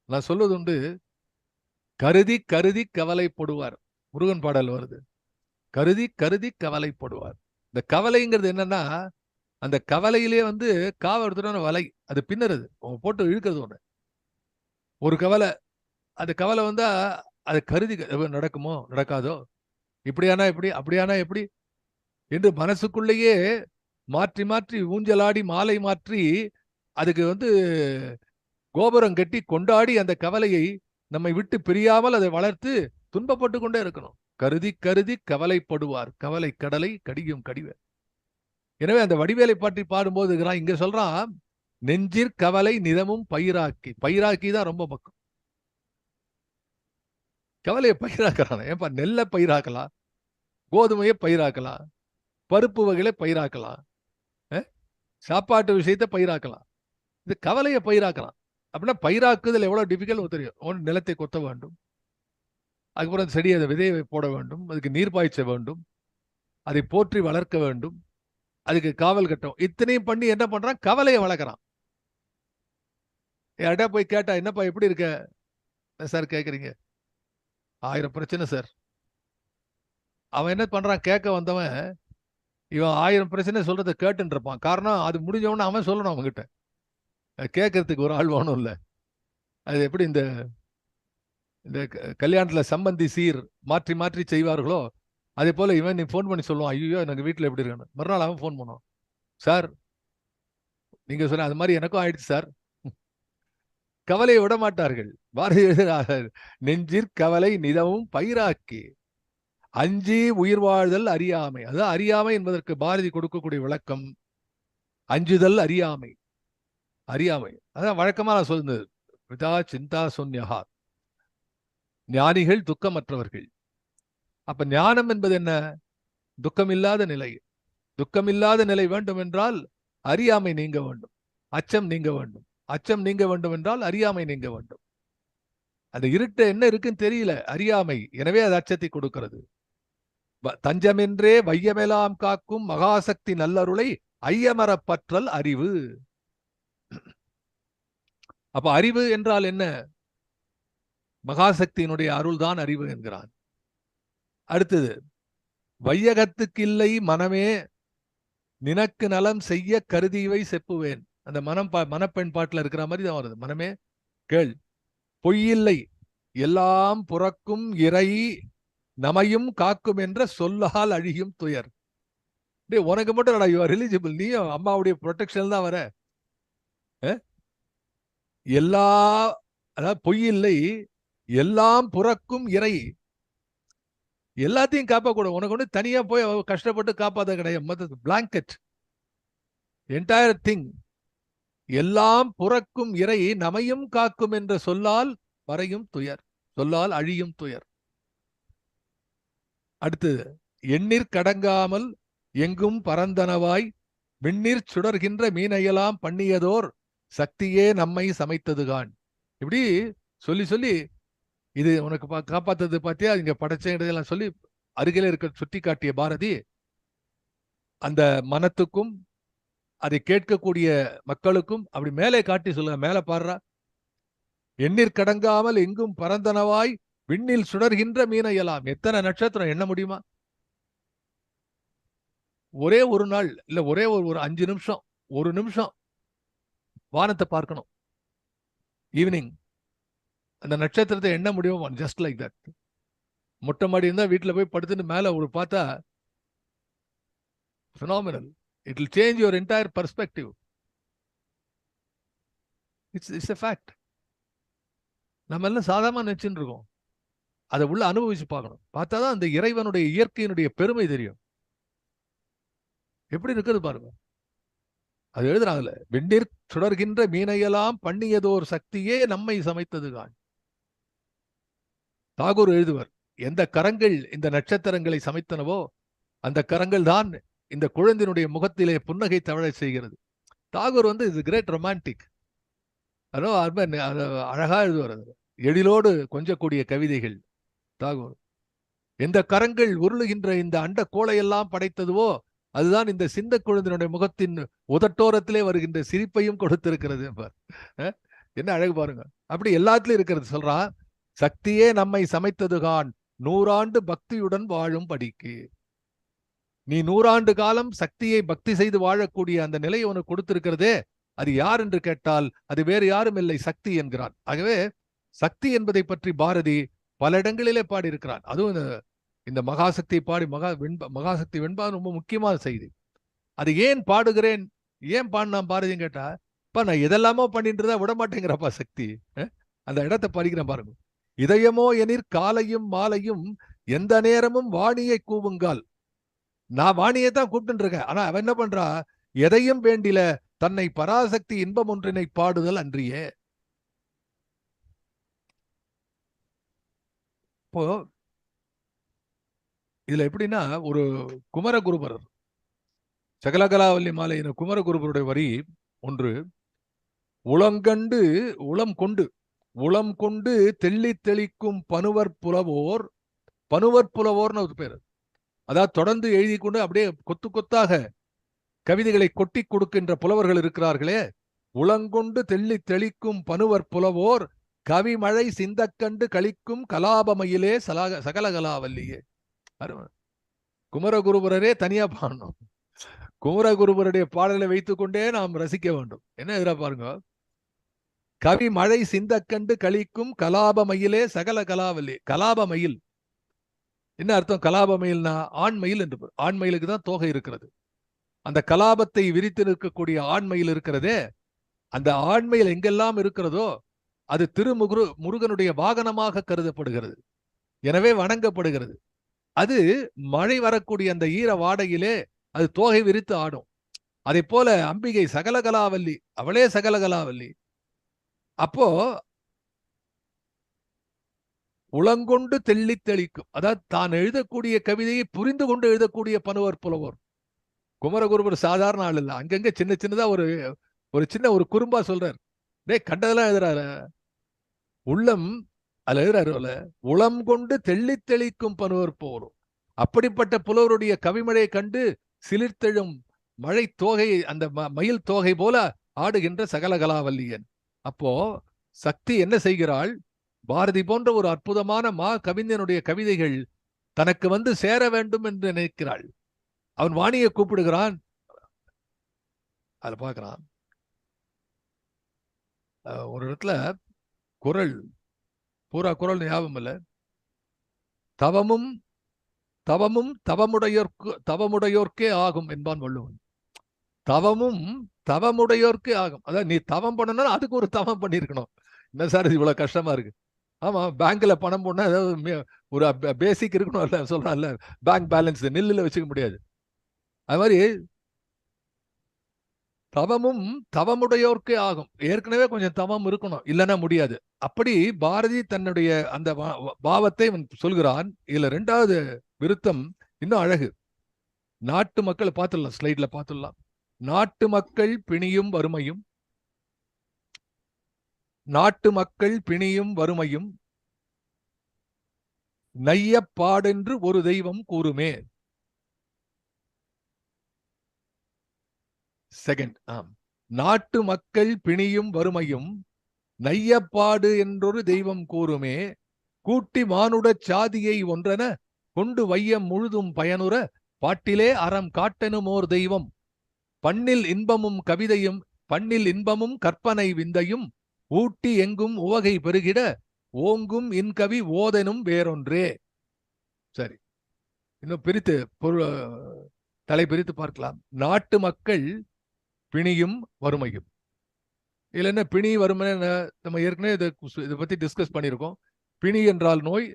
நான் சொல்வது உண்டு, கருதி கருதி கவலைப்படுவார். முருகன் பாடல் வருது, கருதி கருதி கவலைப்படுவார். இந்த கவலைங்கிறது என்னன்னா, அந்த கவலையிலே காவல் வலை, அது பின்னறது, போட்டு இழுக்கிறது ஒண்ணு. ஒரு கவலை, அந்த கவலை வந்தா அதை கருதி நடக்குமோ நடக்காதோ, இப்படியானா எப்படி, அப்படியானா எப்படி என்று மனசுக்குள்ளேயே மாற்றி மாற்றி ஊஞ்சலாடி மாலை மாற்றி அதுக்கு கோபுரம் கட்டி கொண்டாடி அந்த கவலையை நம்மை விட்டு பிரியாமல் அதை வளர்த்து துன்பப்பட்டு கொண்டே இருக்கணும். கருதி கருதி கவலைப்படுவார், கவலை கடலை கடியும் கடிவர். எனவே அந்த வடிவேலை பாட்டி பாடும்போது இங்க சொல்றான், நெஞ்சிற் கவலை நிதமும் பயிராக்கி. பயிராக்கி தான் ரொம்ப பக்கம். கவலையை பயிராக்கிறான். ஏன்பா, நெல்லை பயிராக்கலாம், கோதுமையை பயிராக்கலாம், பருப்பு வகைகளை பயிராக்கலாம், சாப்பாட்டு விஷயத்தை பயிராக்கலாம். இது கவலையை பயிராக்கலாம். அப்படின்னா பயிராக்குதல் எவ்வளவு டிஃபிகல்ட் தெரியும். நிலத்தை கொத்த வேண்டும், அதுக்கப்புறம் செடி, அதை விதையை போட வேண்டும், அதுக்கு நீர் பாய்ச்ச வேண்டும், அதை போற்றி வளர்க்க வேண்டும், அதுக்கு காவல் கட்டும். இத்தனையும் பண்ணி என்ன பண்றான்? கவலையை வளர்க்குறான். யார்டா போய் கேட்டா, என்னப்பா எப்படி இருக்க சார் கேட்குறீங்க? 1000 பிரச்சனை சார். அவன் என்ன பண்றான்? கேட்க வந்தவன் இவன் 1000 பிரச்சனை சொல்றதை கேட்டுன்னு இருப்பான். காரணம், அது முடிஞ்சவன அவன் சொல்லணும் அவன்கிட்ட. கேட்கறதுக்கு ஒரு ஆள் வேணும் இல்ல. அது எப்படி இந்த கல்யாணத்துல சம்பந்தி சீர் மாற்றி மாற்றி செய்வார்களோ, அதே போல இவன் நீ போன் பண்ணி சொல்லுவான், ஐயோ எனக்கு வீட்டில் எப்படி இருக்கணும். மறுநாள் அவன் போன் பண்ணுவான், சார் நீங்க சொன்ன அது மாதிரி எனக்கும் ஆயிடுச்சு சார். கவலையை விட மாட்டார்கள். பாரதி எழுதுகிறார்கள், நெஞ்சிற் கவலை நிதமும் பயிராக்கி அஞ்சி உயிர் வாழ்தல் அறியாமை. அதான் அறியாமை என்பதற்கு பாரதி கொடுக்கக்கூடிய விளக்கம். அஞ்சுதல் அறியாமை. அறியாமை அதான் வழக்கமா நான் சொல்லுது, விதா சிந்தா சொன்யா, ஞானிகள் துக்கமற்றவர்கள். அப்ப ஞானம் என்பது என்ன? துக்கமில்லாத நிலை. துக்கமில்லாத நிலை வேண்டும் என்றால் அறியாமை நீங்க வேண்டும், அச்சம் நீங்க வேண்டும். அச்சம் நீங்க வேண்டும் என்றால் அறியாமை நீங்க வேண்டும். அந்த இருட்டு என்ன இருக்குன்னு தெரியல, அறியாமை. எனவே அது அச்சத்தை கொடுக்கிறது. தஞ்சமென்றே வையமெல்லாம் காக்கும் மகாசக்தி நல்லருளை ஐயமரப்பற்றல் அறிவு. அப்ப அறிவு என்றால் என்ன? மகாசக்தியினுடைய அருள்தான் அறிவு என்கிறான். அடுத்தது, வையகத்துக்கு இல்லை மனமே நினக்கு நலம் செய்ய கருதிவை செப்புவேன். அந்த மனப்பெண் பாட்டுல இருக்கிற மாதிரி தான் வருது. மனமே கேள், பொய்யில்லை எல்லாம் புறக்கும் இறை நமையும் காக்கும் என்ற சொல்லால் அழியும் துயர். உனக்கு மட்டும் ரிலிஜிபிள், நீயும் அம்மாவுடைய ப்ரொடெக்ஷன் தான் வர. அதாவது பொய்யில்லை எல்லாம் புறக்கும் இறை, எல்லாத்தையும் காப்பாக்கூட. உனக்கு ஒன்று தனியா போய் கஷ்டப்பட்டு காப்பாத கிடையாது. Blanket entire thing. எல்லாம் புறக்கும் இறை நமையும் காக்கும் என்ற சொல்லால் வரையும் துயர், சொல்லால் அழியும் துயர். அடுத்தது, எண்ணீர் கடங்காமல் எங்கும் பரந்தனவாய் விண்ணீர் சுடர்கின்ற மீனையெல்லாம் பண்ணியதோர் சக்தியே நம்மை சமைத்ததுகான். இப்படி சொல்லி சொல்லி இது உனக்கு காப்பாத்துறது பாத்தியா, இங்க படைச்சேன் சொல்லி அருகில இருக்க சுட்டி காட்டிய பாரதி அந்த மனத்துக்கும் அதை கேட்கக்கூடிய மக்களுக்கும் அப்படி மேலே காட்டி சொல்லுங்க, மேல பாடுறா, எண்ணிற் கடங்காமல் எங்கும் பரந்தனவாய் விண்ணில் சுடர்கின்ற மீனையெல்லாம். எத்தனை நட்சத்திரம் எண்ண முடியுமா? ஒரே ஒரு நாள் இல்ல, ஒரே ஒரு 5 நிமிஷம், ஒரு நிமிஷம் வானத்தை பார்க்கணும். ஈவினிங் அந்த நட்சத்திரத்தை எண்ண முடியும். Just like that. மொட்டை மாடி இருந்தா வீட்டுல போய் படுத்துட்டு மேல ஒரு பார்த்தா phenomenal. It will change your entire perspective. It's a fact. நம்ம எல்லாம் சாதாரணமா நினைச்சுட்டு இருக்கோம். அதை உள்ள அனுபவிச்சு பார்க்கணும். பார்த்தாதான் அந்த இறைவனுடைய இயற்கையினுடைய பெருமை தெரியும். எப்படி இருக்குது பாருங்க. அது எழுதுறாங்கல்ல, வெண்ணீர் சுடர்கின்ற மீனையெல்லாம் பண்ணியதோர் சக்தியே நம்மை சமைத்ததுதான். தாகூர் எழுதுவர், எந்த கரங்கள் இந்த நட்சத்திரங்களை சமைத்தனவோ அந்த கரங்கள் தான் இந்த குழந்தையினுடைய முகத்திலே புன்னகை தவழ செய்கிறது. தாகூர் இது கிரேட் ரொமான்டிக். அழகா எழுதுவார். எழிலோடு கொஞ்சக்கூடிய கவிதைகள் தாகூர். எந்த கரங்கள் உருளுகின்ற இந்த அண்ட கோளையெல்லாம் படைத்ததுவோ அதுதான் இந்த சிந்த குழந்தையினுடைய முகத்தின் உதட்டோரத்திலே வருகின்ற சிரிப்பையும் கொடுத்திருக்கிறது. என்ன அழகு பாருங்க. அப்படி எல்லாத்திலும் இருக்கிறது. சொல்றான், சக்தியே நம்மை சமைத்ததுகான் 100 ஆண்டு பக்தியுடன் வாழும் படிக்கு. நீ 100 ஆண்டு காலம் சக்தியை பக்தி செய்து வாழக்கூடிய அந்த நிலையை உனக்கு கொடுத்திருக்கிறதே, அது யார் என்று கேட்டால் அது வேறு யாரும் இல்லை, சக்தி என்கிறான். ஆகவே சக்தி என்பதை பற்றி பாரதி பல இடங்களிலே பாடியிருக்கிறான். அதுவும் இந்த மகாசக்தியை பாடி மகாசக்தி வெண்பா ரொம்ப முக்கியமான செய்தி. அது ஏன் பாடுகிறேன், ஏன் பாடினா பாரதியும் கேட்டா, இப்ப நான் எதெல்லாமோ பண்ணிட்டு இருந்தா விட மாட்டேங்கிறப்பா சக்தி. அந்த இடத்தை படிக்கிறேன் பாருங்க. இதயமோ எனிற் காலையும் மாலையும் எந்த நேரமும் வாணியை கூவுங்கால். நான் வாணியை தான் கூப்பிட்டு இருக்கேன். ஆனா அவன் என்ன பண்றா, எதையும் வேண்டில தன்னை பராசக்தி இன்பம் ஒன்றினை பாடுதல் அன்றியே. இப்போ இதுல எப்படின்னா, ஒரு குமரகுருபரர் சகலகலாவல்லி மாலையின குமரகுருபருடைய வரி ஒன்று, உளங்கண்டு உளம் கொண்டு உளம் கொண்டு தெள்ளி தெளிக்கும் பனுவர் புலவோர். பனுவர் புலவோர்னு ஒரு பேர். அதாவது தொடர்ந்து எழுதி கொண்டு அப்படியே கொத்து கொத்தாக கவிதைகளை கொட்டி கொடுக்கின்ற புலவர்கள் இருக்கிறார்களே, உளங்கொண்டு தெள்ளி தெளிக்கும் பனுவர் புலவோர் கவிமழை சிந்தக்கண்டு கழிக்கும் கலாபமயிலே சகலகலாவல்லியே. குமரகுருபரரே தனியா பாடணும். குமரகுருபருடைய பாடலை வைத்துக் கொண்டே நாம் ரசிக்க வேண்டும். என்ன எதிரா பாருங்க, கவி மழை சிந்தக்கண்டு கழிக்கும் கலாபமயிலே சகல கலாவல்லி. கலாபமயில் என்ன அர்த்தம்? கலாபமயில்னா ஆண்மயில் என்று. ஆண்மயிலுக்கு தான் தோகை இருக்கிறது. அந்த கலாபத்தை விரித்து நிற்கக்கூடிய ஆண்மயில் இருக்கிறதே, அந்த ஆண்மயில் எங்கெல்லாம் இருக்கிறதோ அது முருகனுடைய வாகனமாக கருதப்படுகிறது. எனவே வணங்கப்படுகிறது. அது மழை வரக்கூடிய அந்த ஈர வாடையிலே அது தோகை விரித்து ஆடும். அதை போல அம்பிகை சகலகலாவல்லி, அவளே சகலகலாவல்லி. அப்போ உளங்கொண்டு தெள்ளி தெளிக்கும், அதாவது தான் எழுதக்கூடிய கவிதையை புரிந்து கொண்டு எழுதக்கூடிய பனுவர் புலவோர். குமரகுருபர் சாதாரண ஆள் இல்ல. அங்கங்க சின்ன சின்னதா ஒரு சின்ன ஒரு குறும்பா சொல்றார். கண்டதெல்லாம் எழுதுறாரு. உள்ளம் அதுல எழுதுறாரு, உளம் கொண்டு தெள்ளி தெளிக்கும் பனுவர் போரும். அப்படிப்பட்ட புலவருடைய கவிமழையை கண்டு சிலிர்த்தெழும் மழை தோகை, அந்த மயில் தோகை போல ஆடுகின்ற சகலகலாவல்லியன். அப்போ சக்தி என்ன செய்கிறாள்? பாரதி போன்ற ஒரு அற்புதமான கவிஞனுடைய கவிதைகள் தனக்கு சேர வேண்டும் என்று நினைக்கிறாள். அவன் வாணியை கூப்பிடுகிறான். அதுல பார்க்கிறான், ஒரு இடத்துல குரல் பூரா குரல் ஞாபகம் இல்ல, தவமும் தவமும் தவமுடையோர்க்கே ஆகும் என்பான் வள்ளுவன். தவமும் தவமுடையோர்க்கே ஆகும். அதாவது நீ தவம் பண்ணனா அதுக்கு ஒரு தவம் பண்ணிருக்கணும். என்ன சார் இவ்வளவு கஷ்டமா இருக்கு? ஆமா, பேங்க்ல பணம் போனா ஏதாவது ஒரு பேசிக் இருக்கணும் சொல்றான்ல, பேங்க் பேலன்ஸ் நில்லுல வச்சுக்க முடியாது. அது மாதிரி தவமும் தவமுடையோர்க்கே ஆகும். ஏற்கனவே கொஞ்சம் தவம் இருக்கணும், இல்லைன்னா முடியாது. அப்படி பாரதி தன்னுடைய அந்த பாவத்தை சொல்கிறான். இதுல 2வது விருத்தம் இன்னும் அழகு. நாட்டு மக்கள் பார்த்துடலாம், ஸ்லைட்ல பார்த்துடலாம். நாட்டு மக்கள் பிணியும் வறுமையும், நாட்டு மக்கள் பிணியும் வறுமையும் நையப்பாடென்று ஒரு தெய்வம் கூறுமே. செகண்ட், நாட்டு மக்கள் பிணியும் வறுமையும் நையப்பாடு என்றொரு தெய்வம் கூறுமே. கூட்டி மானுடச் சாதியை ஒன்றென கொண்டு வையம் முழுதும் பயனுற பாட்டிலே அறம் காட்டெனுமோர் தெய்வம். பண்ணில் இன்பமும் கற்பனை விந்தையும் ஊட்டி எங்கும் உவகை பெருகிட ஓங்கும் இன்கவி ஓதெனும் வேறொன்றே. சரி, இன்னும் பிரித்து தலை பிரித்து பார்க்கலாம். நாட்டு மக்கள் பிணியும் வறுமையும். இதுல என்ன பிணி வறுமை? நம்ம ஏற்கனவே இதை பத்தி டிஸ்கஸ் பண்ணியிருக்கோம். பிணி என்றால் நோய்,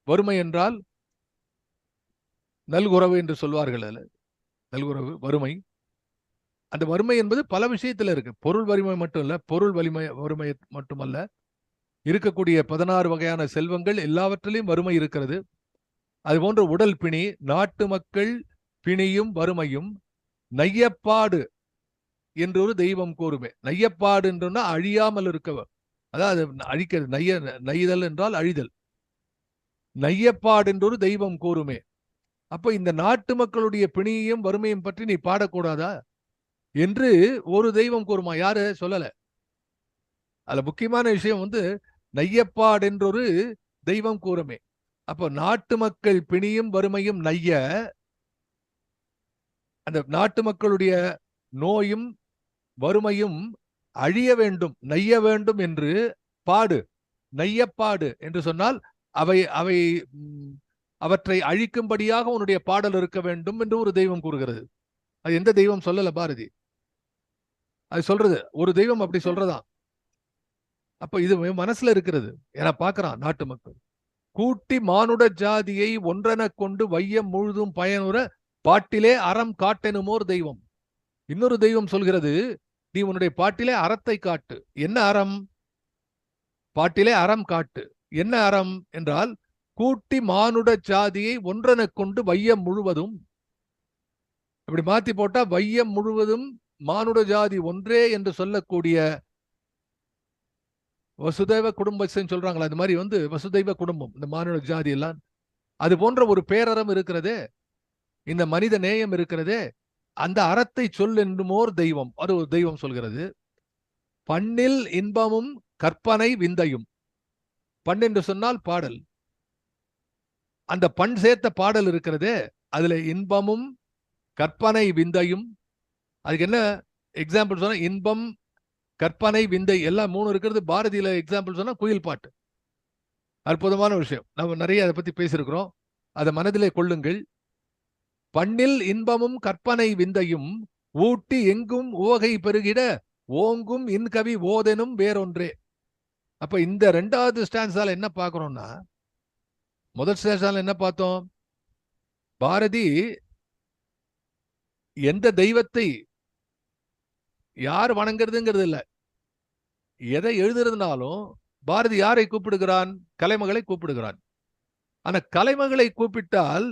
வறுமை என்றால் நல்குறவு என்று சொல்வார்கள். அதில் நல்குறவு, வறுமை. அந்த வறுமை என்பது பல விஷயத்துல இருக்கு. பொருள் வறுமை மட்டும் இல்ல, பொருள் வறுமை மட்டுமல்ல, இருக்கக்கூடிய 16 வகையான செல்வங்கள் எல்லாவற்றிலையும் வறுமை இருக்கிறது. அது போன்ற உடல் பிணி. நாட்டு மக்கள் பிணியும் வறுமையும் நையப்பாடு என்றொரு தெய்வம் கூறுமே. நையப்பாடு என்றுன்னா அழியாமல் இருக்கவர், அதாவது அழிக்கிறது. நெய்தல் என்றால் அழிதல். நையப்பாடு என்றொரு தெய்வம் கூறுமே. அப்ப இந்த நாட்டு மக்களுடைய பிணியையும் வறுமையும் பற்றி நீ பாடக்கூடாதா என்று ஒரு தெய்வம் கூறுமா? யாரு சொல்லல. அதுல முக்கியமான விஷயம் நையப்பாடு என்றொரு தெய்வம் கூறுமே. அப்போ நாட்டு மக்கள் பிணியும் வறுமையும் நைய, அந்த நாட்டு மக்களுடைய நோயும் வறுமையும் அழிய வேண்டும், நைய வேண்டும் என்று பாடு. நையப்பாடு என்று சொன்னால் அவற்றை அழிக்கும்படியாக உன்னுடைய பாடல் இருக்க வேண்டும் என்று ஒரு தெய்வம் கூறுகிறது. அது எந்த தெய்வம் சொல்லல பாரதி, அது சொல்றது ஒரு தெய்வம் அப்படி சொல்றதான். அப்ப இது மனசுல இருக்கிறது. ஏன்னா பாக்குறான் நாட்டு மக்கள். கூட்டி மானுட ஜாதியை ஒன்றென கொண்டு வையம் முழுதும் பயனுற பாட்டிலே அறம் காட்டெனுமோர் தெய்வம். இன்னொரு தெய்வம் சொல்கிறது, நீ உன்னுடைய பாட்டிலே அறத்தை காட்டு. என்ன அறம்? பாட்டிலே அறம் காட்டு. என்ன அறம் என்றால், கூட்டி மானுட ஜாதியை ஒன்றென கொண்டு வையம் முழுவதும். இப்படி மாத்தி போட்டா வையம் முழுவதும் மானுட ஜாதி ஒன்றே என்று சொல்லக்கூடிய வசுதெய்வ குடும்பம் சொல்றாங்களா, அது மாதிரி வசுதெய்வ குடும்பம், இந்த மானுட ஜாதி எல்லாம். அது போன்ற ஒரு பேரறம் இருக்கிறதே, இந்த மனித நேயம் இருக்கிறதே, அந்த அறத்தை சொல் என்றுமோர் தெய்வம். அது ஒரு தெய்வம் சொல்கிறது. பண்ணில் இன்பமும் கற்பனை விந்தையும். பண் என்று சொன்னால் பாடல். அந்த பண் சேர்த்த பாடல் இருக்கிறதே, அதுல இன்பமும் கற்பனை விந்தையும். அதுக்கு என்ன எக்ஸாம்பிள் சொன்னா, இன்பம் கற்பனை விந்தை எல்லாம் 3 இருக்கிறது. பாரதியில எக்ஸாம்பிள் சொன்னா குயில் பாட்டு. அற்புதமான விஷயம். நம்ம நிறைய அதை பத்தி பேசியிருக்கிறோம். அதை மனதிலே கொள்ளுங்கள். பண்ணில் இன்பமும் கற்பனை விந்தையும் ஊட்டி எங்கும் உவகை பெருகிட ஓங்கும் இன்கவி ஓதெனும் வேறொன்றே. அப்ப இந்த 2வது ஸ்டான்ஸால என்ன பார்க்கிறோம்னா, முதல் ஸ்டான்ஸால என்ன பார்த்தோம்? பாரதி எந்த தெய்வத்தை யார் வணங்குறதுங்கிறது இல்ல, எதை எழுதுறதுனாலும் பாரதி யாரை கூப்பிடுகிறான்? கலைமகளை கூப்பிடுகிறான். ஆனா கலைமகளை கூப்பிட்டால்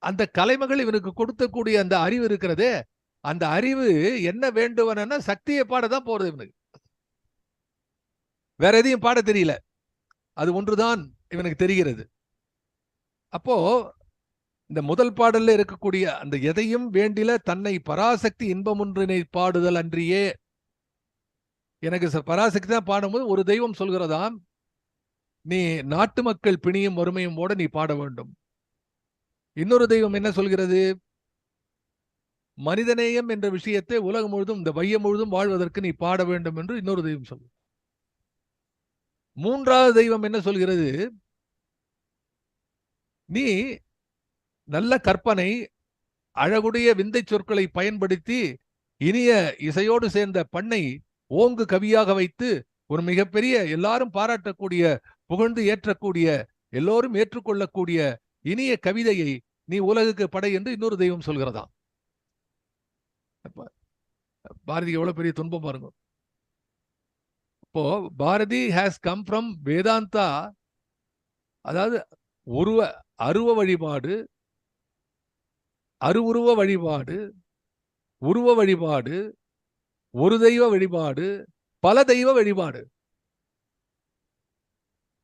அந்த கலைமகள் இவனுக்கு கொடுத்தக்கூடிய அந்த அறிவு இருக்கிறதே, அந்த அறிவு என்ன வேண்டுவன சக்தியை பாடதான் போறது இவனுக்கு. வேற எதையும் பாட தெரியல, அது ஒன்றுதான் இவனுக்கு தெரிகிறது. அப்போ இந்த முதல் பாடல்ல இருக்கக்கூடிய அந்த எதையும் வேண்டில தன்னை பராசக்தி இன்பம் ஒன்றினை பாடுதல் அன்றியே. எனக்கு பராசக்தி தான் பாடும்போது ஒரு தெய்வம் சொல்கிறதாம், நீ நாட்டு மக்கள் பிணியும் வறுமையும் ஓட நீ பாட வேண்டும். இன்னொரு தெய்வம் என்ன சொல்கிறது? மனிதநேயம் என்ற விஷயத்தை உலகம் முழுதும், இந்த வையம் முழுதும் வாழ்வதற்கு நீ பாட வேண்டும் என்று இன்னொரு தெய்வம் சொல்லு. 3வது தெய்வம் என்ன சொல்கிறது? நீ நல்ல கற்பனை, அழகுடைய விந்தை சொற்களை பயன்படுத்தி இனிய இசையோடு சேர்ந்த பண்ணை ஓங்கு கவியாக வைத்து ஒரு மிகப்பெரிய, எல்லாரும் பாராட்டக்கூடிய, புகழ்ந்து ஏற்றக்கூடிய, எல்லோரும் ஏற்றுக்கொள்ளக்கூடிய இனிய கவிதையை நீ உலகுக்கு படை என்று இன்னொரு தெய்வம் சொல்கிறதாம். பாரதி எவ்வளவு பெரிய துன்பம் பாருங்க. இப்போ Bharathi has come from Vedanta, அதாவது அருவ வழிபாடு, அருவுருவ வழிபாடு, உருவ வழிபாடு, ஒரு தெய்வ வழிபாடு, பல தெய்வ வழிபாடு.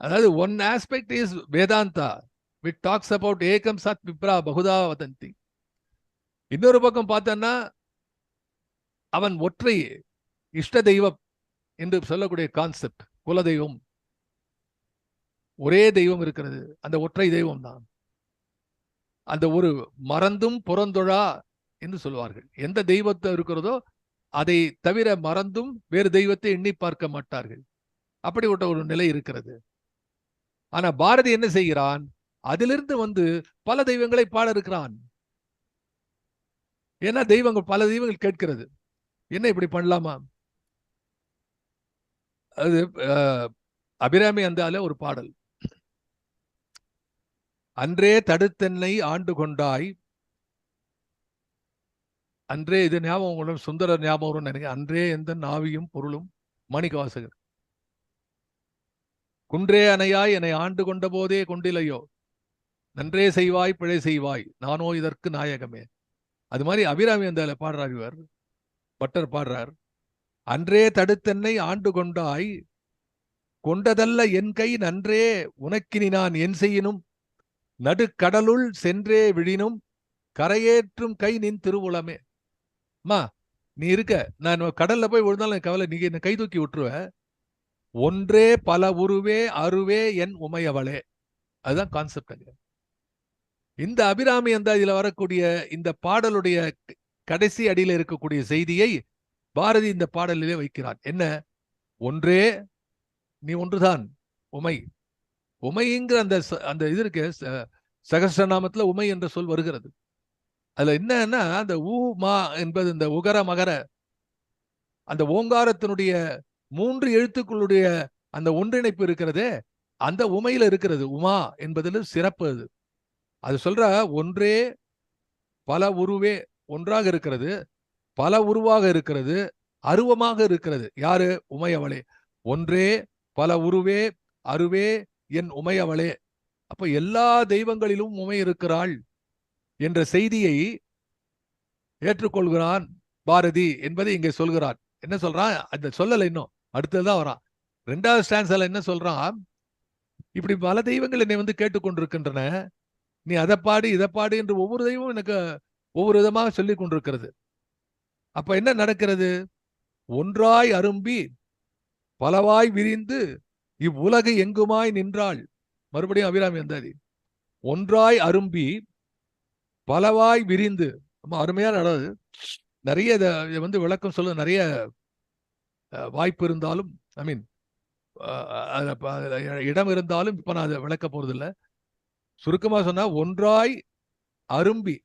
அதாவது one aspect is Vedanta, which talks about ஏகம் சத் விப்ரா பகுதா வதந்தி. இன்னொரு பக்கம் பார்த்தோன்னா அவன் ஒற்றை இஷ்ட தெய்வம் என்று சொல்லக்கூடிய கான்செப்ட், குலதெய்வம், ஒரே தெய்வம் இருக்கிறது, அந்த ஒற்றை தெய்வம் தான். அந்த ஒரு மறந்தும் புறந்தொழா என்று சொல்வார்கள். எந்த தெய்வத்தை இருக்கிறதோ அதை தவிர மறந்தும் வேறு தெய்வத்தை எண்ணி பார்க்க மாட்டார்கள். அப்படிப்பட்ட ஒரு நிலை இருக்கிறது. ஆனா பாரதி என்ன செய்கிறான்? அதிலிருந்து பல தெய்வங்களை பாட இருக்கிறான். ஏன்னா தெய்வங்கள், பல தெய்வங்கள் கேட்கிறது, என்ன இப்படி பண்ணலாமா? அது அபிராமி அந்தால ஒரு பாடல், அன்றே தடுத்தென்னை ஆண்டு கொண்டாய், அன்றே, இது ஞாபகம் சுந்தர ஞாபகம் நினைக்கிறேன், அன்றே எந்த நாவியும் பொருளும் மாணிக்கவாசகர், குன்றே அணையாய் என்னை ஆண்டு கொண்ட போதே கொண்டிலையோ, நன்றே செய்வாய் பிழை செய்வாய் நானோ இதற்கு நாயகமே. அது மாதிரி அபிராமி அந்தால பாடுறார், இவர் பட்டர் பாடுறார், அன்றே தடுத்தென்னை ஆண்டு கொண்டாய், கொண்டதல்ல என் கை நன்றே உனக்கினி நான் என் செய்யினும், நடுக்கடலுள் சென்றே விழினும் கரையேற்றும் கை நின் திருவுளமே. மா நீ இருக்க, நான் கடல்ல போய் விழுந்தாலும் கவலை, நீங்க என்ன கை தூக்கி விட்டுருவ, ஒன்றே பல உருவே அருவே என் உமையவளே. அதுதான் கான்செப்ட். இந்த அபிராமி அந்தாதியில வரக்கூடிய இந்த பாடலுடைய கடைசி அடியில் இருக்கக்கூடிய செய்தியை பாரதி இந்த பாடலிலே வைக்கிறான். என்ன? ஒன்றே, நீ ஒன்றுதான் உமை. உமைங்கிற அந்த இது இருக்கு, சகஸ்ரநாமத்துல உமை என்ற சொல் வருகிறது. அதுல என்னன்னா, அந்த ஊ மா என்பது இந்த உகர மகர அந்த ஓங்காரத்தினுடைய 3 எழுத்துக்களுடைய அந்த ஒன்றிணைப்பு இருக்கிறதே, அந்த உமையில இருக்கிறது. உமா என்பதில் சிறப்பு. அது சொல்ற, ஒன்றே பல உருவே, ஒன்றாக இருக்கிறது, பல உருவாக இருக்கிறது, அருவமாக இருக்கிறது. யாரு? உமையவளே. ஒன்றே பல உருவே அருவே என் உமையவளே. அப்ப எல்லா தெய்வங்களிலும் உமை இருக்கிறாள் என்ற செய்தியை ஏற்றுக்கொள்கிறான் பாரதி என்பதை இங்கே சொல்கிறான். என்ன சொல்றான்? அந்த சொல்லல, இன்னும் அடுத்ததுதான் வரான். 2வது ஸ்டான்ஸ்ல என்ன சொல்றான்? இப்படி பல தெய்வங்கள் என்னை கேட்டுக்கொண்டிருக்கின்றன, நீ அதை பாடு இதை பாடு என்று ஒவ்வொரு தெய்வமும் எனக்கு ஒவ்வொரு விதமாக சொல்லிக் கொண்டிருக்கிறது. அப்ப என்ன நடக்கிறது? ஒன்றாய் அரும்பி பலவாய் விரிந்து இவ்வுலகு எங்குமாய் நின்றாள். மறுபடியும் அபிராமி அந்தாதி, ஒன்றாய் அரும்பி பலவாய் விரிந்து. அருமையான நடது. நிறைய இதை விளக்கம் சொல்ல நிறைய வாய்ப்பு இருந்தாலும், ஐ மீன் இடம் இருந்தாலும் இப்ப நான் அதை விளக்க போறதில்லை. சுருக்கமா சொன்னா, ஒன்றாய் அரும்பி,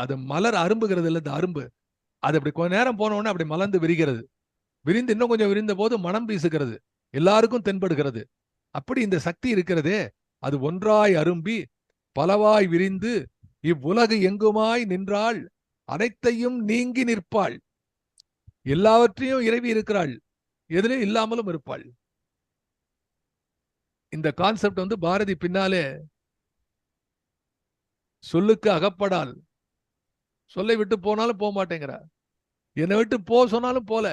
அது மலர் அரும்புகிறது இல்லை, இந்த அரும்பு அது அப்படி கொஞ்ச நேரம் போன உடனே அப்படி மலர்ந்து விரிகிறது, விரிந்து இன்னும் கொஞ்சம் விரிந்த போது மனம் வீசுகிறது, எல்லாருக்கும் தென்படுகிறது. அப்படி இந்த சக்தி இருக்கிறதே, அது ஒன்றாய் அரும்பி பலவாய் விரிந்து இவ்வுலகு எங்குமாய் நின்றாள், அனைத்தையும் நீங்கி நிற்பாள். எல்லாவற்றையும் இறைவி இருக்கிறாள், எதிலும் இல்லாமலும் இருப்பாள். இந்த கான்செப்ட் பாரதி பின்னாலே சொல்லுக்கு அகப்படால், சொல்லை விட்டு போனாலும் போக மாட்டேங்கிறா, என்னை விட்டு போ சொன்னாலும் போல,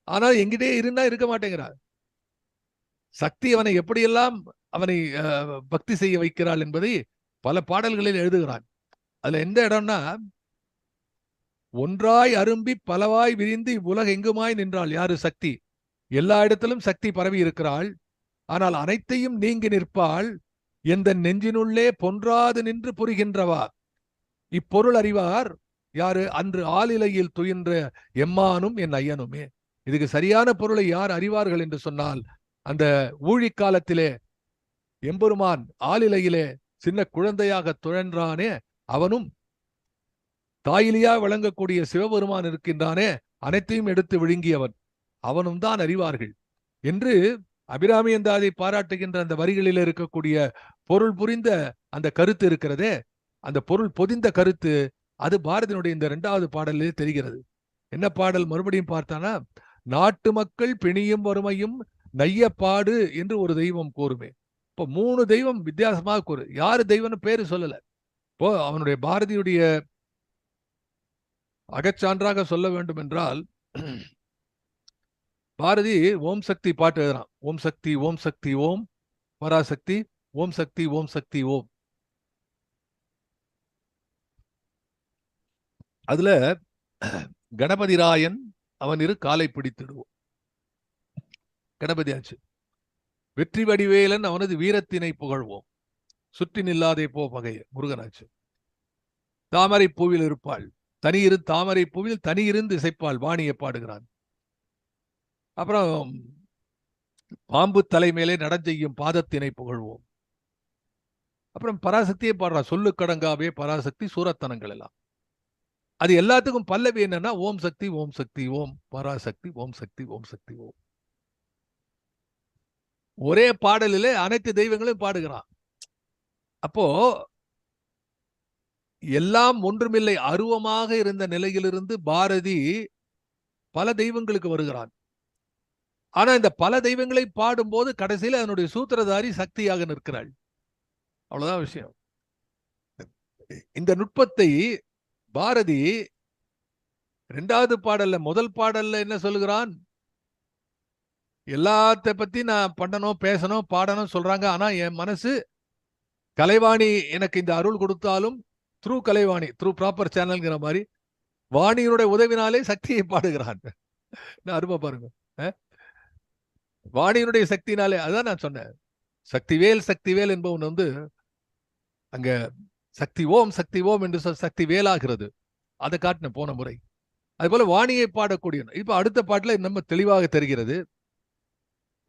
ஆனால் எங்கிட்டே இருந்தா இருக்க மாட்டேங்கிறார். சக்தி அவனை எப்படியெல்லாம் அவனை பக்தி செய்ய வைக்கிறாள் என்பதை பல பாடல்களில் எழுதுகிறான். அதுல எந்த இடம்னா, ஒன்றாய் அரும்பி பலவாய் விரிந்து இவ்வுலக எங்குமாய் நின்றாள். யாரு? சக்தி. எல்லா இடத்திலும் சக்தி பரவி இருக்கிறாள், ஆனால் அனைத்தையும் நீங்கி நிற்பாள். எந்த நெஞ்சினுள்ளே பொன்றாது நின்று புரிகின்றவா. இப்பொருள் அறிவார் யாரு? அன்று ஆளிலையில் துயின்ற எம்மானும் என் ஐயனுமே. இதுக்கு சரியான பொருளை யார் அறிவார்கள் என்று சொன்னால், அந்த ஊழிக்காலத்திலே எம்பெருமான் ஆளிலையிலே சின்ன குழந்தையாக துழன்றானே அவனும், தாயிலியா விளங்கக்கூடிய சிவபெருமான் இருக்கின்றானே அனைத்தையும் எடுத்து விழுங்கியவன், அவனும் தான் அறிவார்கள் என்று அபிராமி அந்தாதி பாராட்டுகின்ற அந்த வரிகளில் இருக்கக்கூடிய பொருள் புரிந்த அந்த கருத்து இருக்கிறதே, அந்த பொருள் பொதிந்த கருத்து, அது பாரதியினுடைய இந்த 2வது பாடலிலே தெரிகிறது. என்ன பாடல்? மறுபடியும் பார்த்தானா, நாட்டு மக்கள் பிணியும் வறுமையும் நையப்பாடு என்று ஒரு தெய்வம் கூறுமே. இப்போ 3 தெய்வம் வித்தியாசமாக கூறு. யாரு தெய்வம்னு பேரு சொல்லல. இப்போ அவனுடைய பாரதியுடைய அகச்சான்றாக சொல்ல வேண்டும் என்றால், பாரதி ஓம் சக்தி பாட்டு எழுதுறான். ஓம் சக்தி ஓம் சக்தி ஓம் பராசக்தி ஓம் சக்தி ஓம் சக்தி ஓம். அதுல கணபதிராயன் அவன் இரு காலை பிடித்திடுவோம். கணபதி ஆச்சு. வெற்றி வடிவேலன் அவனது வீரத்தினை புகழ்வோம். சுற்றி நில்லாதே போ பகைய முருகனாச்சு. தாமரை பூவில் இருப்பாள் தனியிரு தாமரை பூவில் தனியிருந்து இசைப்பாள் வாணியை பாடுகிறான். அப்புறம் பாம்பு தலைமையிலே நடஞ்செய்யும் பாதத்தினை புகழ்வோம். அப்புறம் பராசக்தியே பாடுறான். சொல்லு கடங்காவே பராசக்தி சூரத்தனங்கள் எல்லாம். அது எல்லாத்துக்கும் பல்லவி என்னன்னா ஓம் சக்தி ஓம் சக்தி ஓம் பராசக்தி ஓம் சக்தி ஓம் சக்தி ஓம். ஒரே பாடலிலே அனைத்து தெய்வங்களையும் பாடுகிறான். அப்போ எல்லாம் ஒன்றுமில்லை அருவமாக இருந்த நிலையிலிருந்து பாரதி பல தெய்வங்களுக்கு வருகிறான். ஆனா இந்த பல தெய்வங்களை பாடும்போது கடைசியில் அதனுடைய சூத்திரதாரி சக்தியாக நிற்கிறாள். அவ்வளவுதான் விஷயம். இந்த நுட்பத்தை பாரதி இரண்டாவது பாடல்ல முதல் பாடல்ல என்ன சொல்லுகிறான்? எல்லாத்த பத்தி நான் பண்ணணும் பேசணும் பாடணும் சொல்றாங்க. ஆனா என் மனசு கலைவாணி எனக்கு இந்த அருள் கொடுத்தாலும் த்ரூ கலைவாணி த்ரூ ப்ராப்பர் சேனல்ங்கிற மாதிரி வாணியினுடைய உதவினாலே சக்தியை பாடுகிறான். அருமை பாருங்க. வாணியினுடைய சக்தினாலே அதான் நான் சொன்னேன். சக்திவேல் சக்திவேல் என்பவன் வந்து அங்க சக்தி ஓம் என்று சக்தி வேலாகிறது. அதை காட்டின போன முறை. அது போல வாணியை பாடக்கூடிய இப்ப அடுத்த பாட்டுல நம்ம தெளிவாக தெரிகிறது.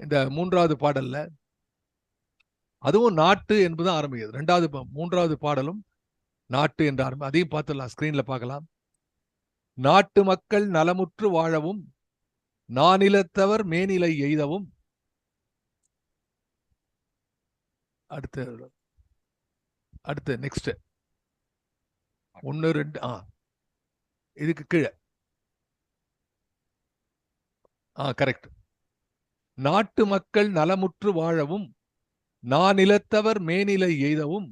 இந்த மூன்றாவது பாடல்ல அதுவும் நாட்டு என்பதுதான் ஆரம்பிக்கிறது. மூன்றாவது பாடலும் நாட்டு என்று ஆரம்பி. அதையும் பார்த்துடலாம், ஸ்கிரீன்ல பார்க்கலாம். நாட்டு மக்கள் நலமுற்று வாழவும் நானிலத்தவர் மேனிலை எய்தவும். அடுத்து நெக்ஸ்ட் 1 2 இதுக்கு கீழே கரெக்ட். நாட்டு மக்கள் நலமுற்று வாழவும் நானிலத்தவர் மேனிலை எய்தவும்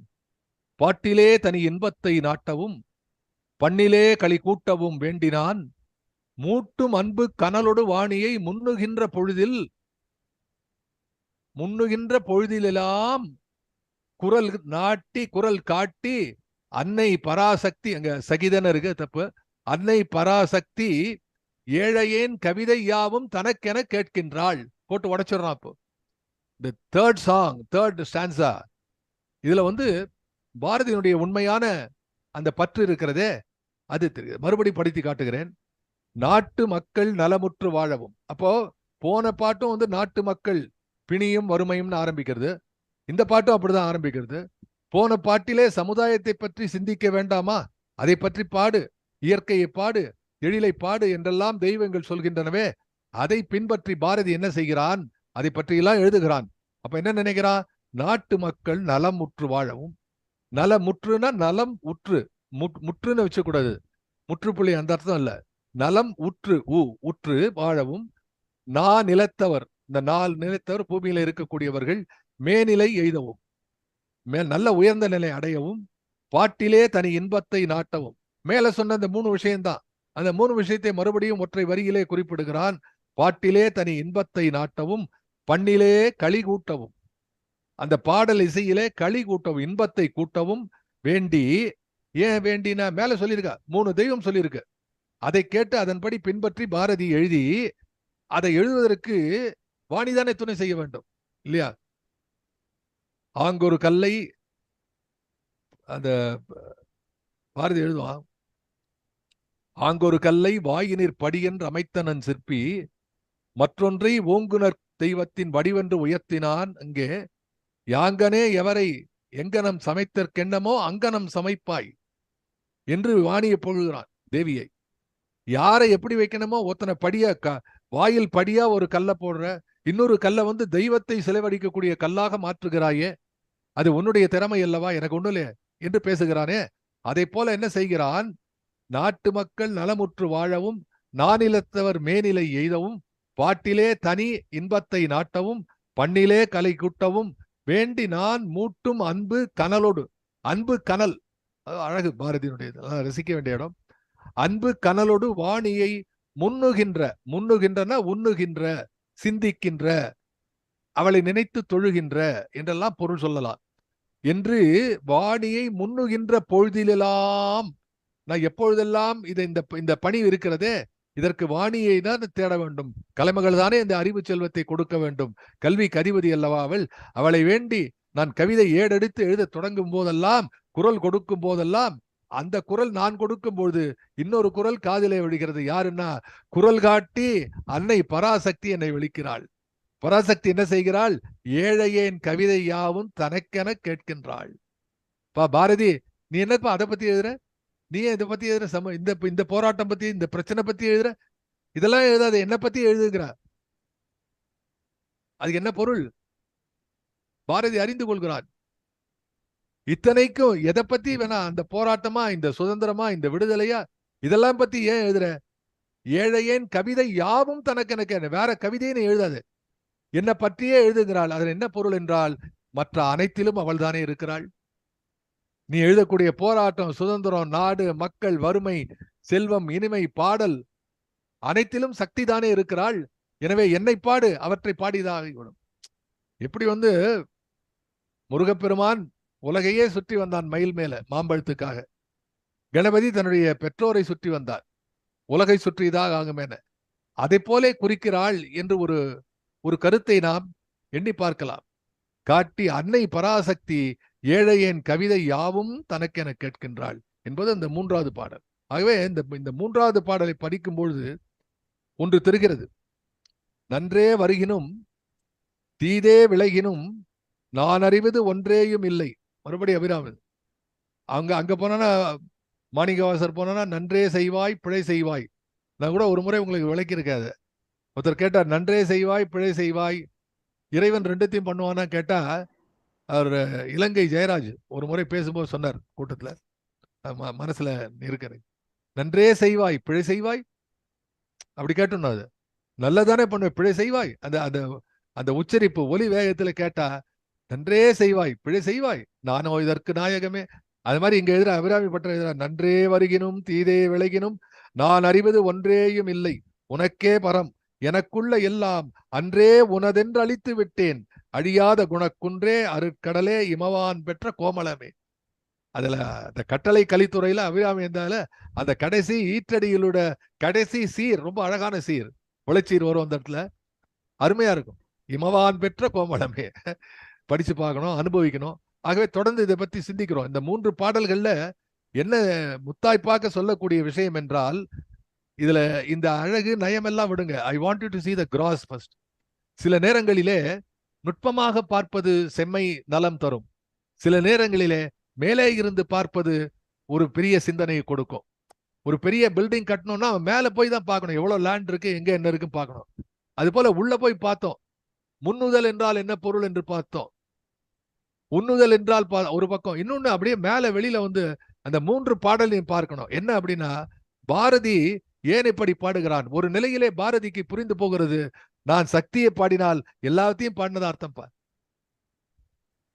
பாட்டிலே தனி இன்பத்தை நாட்டவும் பண்ணிலே களி கூட்டவும் வேண்டினான் மூட்டும் அன்பு கனலொடு வாணியை முன்னுகின்ற பொழுதிலெல்லாம் குரல் நாட்டி குரல் காட்டி அன்னை பராசக்தி, அங்க சகிதன இருக்கு தப்பு, அன்னை பராசக்தி ஏழையேன் கவிதை யாவும் தனக்கென கேட்கின்றாள். போட்டு உடைச்சிடறான். அப்போ இந்த தேர்ட் ஸ்டான்ஸா இதுல வந்து பாரதியினுடைய உண்மையான அந்த பற்று இருக்கிறதே அது தெரியுது. மறுபடி படித்து காட்டுகிறேன். நாட்டு மக்கள் நலமுற்று வாழவும். அப்போ போன பாட்டும் வந்து நாட்டு மக்கள் பிணியும் வறுமையும்னு ஆரம்பிக்கிறது. இந்த பாட்டும் அப்படிதான் ஆரம்பிக்கிறது. போன பாட்டிலே சமுதாயத்தை பற்றி சிந்திக்க வேண்டாமா? அதை பற்றி பாடு, இயற்கையை பாடு, எழிலை பாடு என்றெல்லாம் தெய்வங்கள் சொல்கின்றனவே. அதை பின்பற்றி பாரதி என்ன செய்கிறான்? அதை பற்றியெல்லாம் எழுதுகிறான். அப்ப என்ன நினைக்கிறான்? நாட்டு மக்கள் நலம் உற்று வாழவும். நலமுற்றுனா நலம் உற்று, முற்றுன்னு வச்சக்கூடாது. முற்றுப்புள்ளி அந்த அர்த்தம் இல்ல. நலம் உற்று உற்று வாழவும் நிலத்தவர், இந்த 4 நிலத்தவர் பூமியில இருக்கக்கூடியவர்கள் மேநிலை எய்தவும், நல்ல உயர்ந்த நிலை அடையவும் பாட்டிலே தனி இன்பத்தை நாட்டவும். மேல சொன்ன அந்த 3 விஷயம்தான். அந்த 3 விஷயத்தை மறுபடியும் ஒற்றை வரியிலே குறிப்பிடுகிறான். பாட்டிலே தனி இன்பத்தை நாட்டவும் பண்ணிலே களி கூட்டவும். அந்த பாடல் இசையிலே களி கூட்டவும், இன்பத்தை கூட்டவும் வேண்டி. ஏன் வேண்டினா மேல சொல்லியிருக்கா, 3 தெய்வம் சொல்லியிருக்கு. அதை கேட்டு அதன்படி பின்பற்றி பாரதி எழுதி, அதை எழுதுவதற்கு வாணிதானே துணை செய்ய வேண்டும் இல்லையா? ஆங்கொரு கல்லை அந்த பாரதி எழுதுவான். ஆங்கொரு கல்லை வாயினிற் படியென்று அமைத்தனன் சிற்பி மற்றொன்றை ஓங்குனர் தெய்வத்தின் வடிவென்று உயர்த்தினான். அங்கே யாங்கனே எவரை எங்கனம் சமைத்தற்கென்னமோ அங்கனம் சமைப்பாய் என்று வாணியை பொழுகிறான் தேவியை. யாரை எப்படி வைக்கணுமோ ஒத்தனை படியா வாயில் படியா ஒரு கல்லை போடுற, இன்னொரு கல்லை வந்து தெய்வத்தை சிலைவடிக்கக்கூடிய கல்லாக மாற்றுகிறாயே, அது உன்னுடைய திறமை அல்லவா, எனக்கு ஒண்ணுல என்று பேசுகிறானே. அதை போல என்ன செய்கிறான்? நாட்டு மக்கள் நலமுற்று வாழவும் நானிலத்தவர் மேனிலை எய்தவும் பாட்டிலே தனி இன்பத்தை நாட்டவும் பண்ணிலே கலை கூட்டவும் வேண்டி நான் மூட்டும் அன்பு கனலோடு. அன்பு கனல் அழகு பாரதியினுடையது, ரசிக்க வேண்டிய இடம். அன்பு கனலோடு வாணியை முன்னுகின்றன உண்ணுகின்ற, சிந்திக்கின்ற, அவளை நினைத்து தொழுகின்ற என்றெல்லாம் பொருள் சொல்லலாம். என்று வாணியை முன்னுகின்ற பொழுதிலெல்லாம் நான் எப்பொழுதெல்லாம் இந்த பணி இருக்கிறதே, இதற்கு வாணியை தான் தேட வேண்டும். கலைமகள் தானே இந்த அறிவு செல்வத்தை கொடுக்க வேண்டும். கல்விக்கு அதிபதி அல்லவா அவள். அவளை வேண்டி நான் கவிதை ஏடெடுத்து எழுத தொடங்கும் போதெல்லாம், குரல் கொடுக்கும் போதெல்லாம், அந்த குரல் நான் கொடுக்கும் பொழுது இன்னொரு குரல் காதிலே விழுகிறது. யாருன்னா, குரல் காட்டி அன்னை பராசக்தி என்னை விழிக்கிறாள். பராசக்தி என்ன செய்கிறாள்? ஏழையேன் கவிதை யாவும் தனக்கென கேட்கின்றாள். பாரதி, நீ என்னப்பா அதை பத்தி எழுதுற? நீ இதை பத்தி எழுதுற? இந்த போராட்டம் பத்தி, இந்த பிரச்சனை பத்தி எழுதுற? இதெல்லாம் எழுதாது, என்ன பத்தி எழுதுகிற? அதுக்கு என்ன பொருள்? பாரதி அறிந்து கொள்கிறான். இத்தனைக்கும் எதை பத்தி வேணா, அந்த போராட்டமா, இந்த சுதந்திரமா, இந்த விடுதலையா, இதெல்லாம் பத்தி ஏன் எழுதுற? ஏழையேன் கவிதை யாவும் தனக்கென, வேற கவிதையை எழுதாது, என்ன பற்றியே எழுதுகிறாள். அதில் என்ன பொருள் என்றால், மற்ற அனைத்திலும் அவள் தானே இருக்கிறாள். நீ எழுதக்கூடிய போராட்டம், சுதந்திரம், நாடு, மக்கள், வறுமை, செல்வம், இனிமை, பாடல், அனைத்திலும் சக்தி தானே இருக்கிறாள். எனவே என்னை பாடு, அவற்றை பாடிதான். எப்படி முருகப்பெருமான் உலகையே சுற்றி வந்தான் மயில் மேல மாம்பழத்துக்காக. கணபதி தன்னுடைய பெற்றோரை சுற்றி வந்தார், உலகை சுற்றிதான் ஆகும் என. அதை போலே குறிக்கிறாள் என்று ஒரு கருத்தை நாம் எண்ணி பார்க்கலாம். காட்டி அன்னை பராசக்தி ஏழையேன் கவிதை யாவும் தனக்கென கேட்கின்றாள் என்பது அந்த 3வது பாடல். ஆகவே இந்த 3வது பாடலை படிக்கும் பொழுது ஒன்று தெரிகிறது. நன்றே வருகினும் தீதே விலகினும் நான் அறிவது ஒன்றேயும் இல்லை. மறுபடி அபிராமன் அங்க போனா, மாணிக்கவாசர் போனா, நன்றே செய்வாய் பிழை செய்வாய். நான் கூட ஒரு முறை உங்களுக்கு விளக்கியிருக்காது. ஒருத்தர் கேட்டார், நன்றே செய்வாய் பிழை செய்வாய், இறைவன் ரெண்டுத்தையும் பண்ணுவானா கேட்டா, அவர் இலங்கை ஜெயராஜ் ஒரு முறை பேசும்போது சொன்னார் கூட்டத்துல, மனசுல இருக்கிறது, நன்றே செய்வாய் பிழை செய்வாய். அப்படி கேட்டோம்னா அது நல்லதானே பண்ணுவேன், பிழை செய்வாய். அந்த உச்சரிப்பு ஒலி வேகத்துல கேட்டா, நன்றே செய்வாய் பிழை செய்வாய், நானோ இதற்கு நாயகமே. அது மாதிரி இங்க எதிர அபிராமி பற்ற எதிர, நன்றே வருகினும் தீதே விலகினும் நான் அறிவது ஒன்றேயும் இல்லை, உனக்கே பரம், எனக்குள்ள எல்லாம் அன்றே உனதென்று அழித்து விட்டேன், அழியாத குணக்குன்றே அருட்கடலே இமவான் பெற்ற கோமளமே. அதுல அந்த கட்டளை கலித்துறையில அபிராமி இருந்தால அந்த கடைசி ஈற்றடிகளோட கடைசி சீர் ரொம்ப அழகான சீர், உழைச்சீர் வரும் அந்த இடத்துல, அருமையா இருக்கும். இமவான் பெற்ற கோமளமே. படிச்சு பார்க்கணும், அனுபவிக்கணும். ஆகவே தொடர்ந்து இதை பத்தி சிந்திக்கிறோம். இந்த 3 பாடல்கள்ல என்ன முத்தாய்ப்பாக சொல்லக்கூடிய விஷயம் என்றால், இதுல இந்த அழகு நயமெல்லாம் விடுங்க. I want you to see the gross first. சில நேரங்களிலே நுட்பமாக பார்ப்பது செம்மை நலம் தரும். சில நேரங்களிலே மேலே இருந்து பார்ப்பது ஒரு பெரிய சிந்தனையை கொடுக்கும். ஒரு பெரிய பில்டிங் கட்டணும்னா அவன் மேல போய் தான் பார்க்கணும், எவ்வளவு லேண்ட் இருக்கு, எங்க என்ன இருக்குன்னு பார்க்கணும். அது போல உள்ள போய் பார்த்தோம். முன்னுதல் என்றால் என்ன பொருள் என்று பார்த்தோம். உன்னுதல் என்றால் ஒரு பக்கம், இன்னொன்னு அப்படியே மேல வெளியில அந்த 3 பாடலையும் பார்க்கணும். என்ன அப்படின்னா, பாரதி ஏன் இப்படி பாடுகிறான்? ஒரு நிலையிலே பாரதிக்கு புரிந்து போகிறது, நான் சக்தியை பாடினால் எல்லாத்தையும் பாடினதா அர்த்தம் பார்.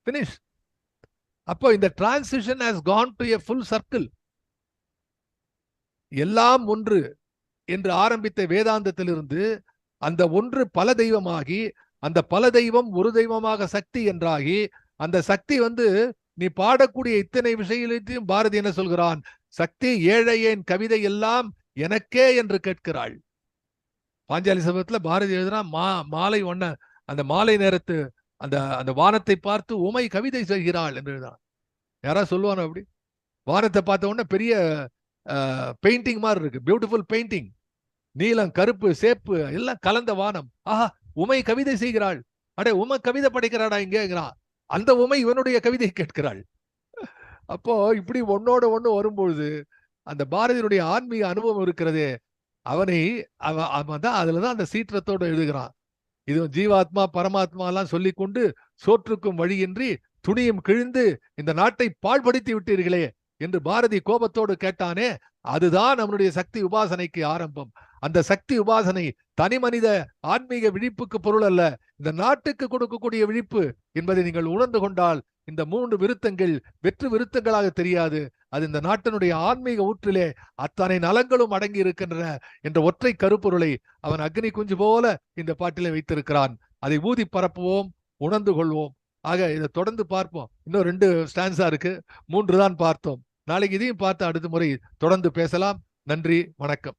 பினிஷ். அப்போ இந்த transition has gone to a full circle. எல்லாம் ஒன்று என்று ஆரம்பித்த வேதாந்தத்திலிருந்து அந்த ஒன்று பல தெய்வமாகி, அந்த பல தெய்வம் ஒரு தெய்வமாக சக்தி என்றாகி, அந்த சக்தி நீ பாடக்கூடிய இத்தனை விஷயத்தையும் பாரதி என்ன சொல்கிறான்? சக்தி ஏழையேன் கவிதை எல்லாம் எனக்கே என்று கேட்கிறாள். பாஞ்சாலி சபதத்துல பாரதி எழுதுறான், மாலை அந்த மாலை நேரத்து அந்த வானத்தை பார்த்து உமை கவிதை செய்கிறாள் என்று எழுதுறான். யாராவது சொல்லுவானோ அப்படி? வானத்தை பார்த்த உடனே பெரிய பெயிண்டிங் மாதிரி இருக்கு, பியூட்டிஃபுல் பெயிண்டிங், நீலம் கருப்பு சேப்பு எல்லாம் கலந்த வானம். ஆஹா, உமை கவிதை செய்கிறாள். அடே, உமை கவிதை படைக்கிறாடா இங்கேங்கிறான். அந்த உமை இவனுடைய கவிதை கேட்கிறாள். அப்போ இப்படி ஒன்னோட ஒண்ணு வரும்பொழுது அந்த பாரதியினுடைய ஆன்மீக அனுபவம் இருக்கிறதே, அவன் தான் அதுலதான் அந்த சீற்றத்தோடு எழுதுகிறான். இது ஜீவாத்மா பரமாத்மா எல்லாம் சொல்லிக்கொண்டு சோற்றுக்கும் வழியின்றி துணியும் கிழிந்து இந்த நாட்டை பாழ்படுத்தி விட்டீர்களே என்று பாரதி கோபத்தோடு கேட்டானே, அதுதான் நம்முடைய சக்தி உபாசனைக்கு ஆரம்பம். அந்த சக்தி உபாசனை தனி மனித ஆன்மீக விழிப்புக்கு பொருள் அல்ல, இந்த நாட்டுக்கு கொடுக்கக்கூடிய விழிப்பு என்பதை நீங்கள் உணர்ந்து கொண்டால் இந்த 3 விருத்தங்கள் வெற்று விருத்தங்களாக தெரியாது. அது இந்த நாட்டினுடைய ஆன்மீக ஊற்றிலே அத்தனை நலங்களும் அடங்கி இருக்கின்றன என்ற ஒற்றை கருப்பொருளை அவன் அக்னி குஞ்சு போல இந்த பாட்டிலே வைத்திருக்கிறான். அதை ஊதி பரப்புவோம், உணர்ந்து கொள்வோம். ஆக இதை தொடர்ந்து பார்ப்போம். இன்னும் 2 ஸ்டான்ஸா இருக்கு, 3 தான் பார்த்தோம். நாளைக்கு இதையும் பார்த்து அடுத்த முறை தொடர்ந்து பேசலாம். நன்றி, வணக்கம்.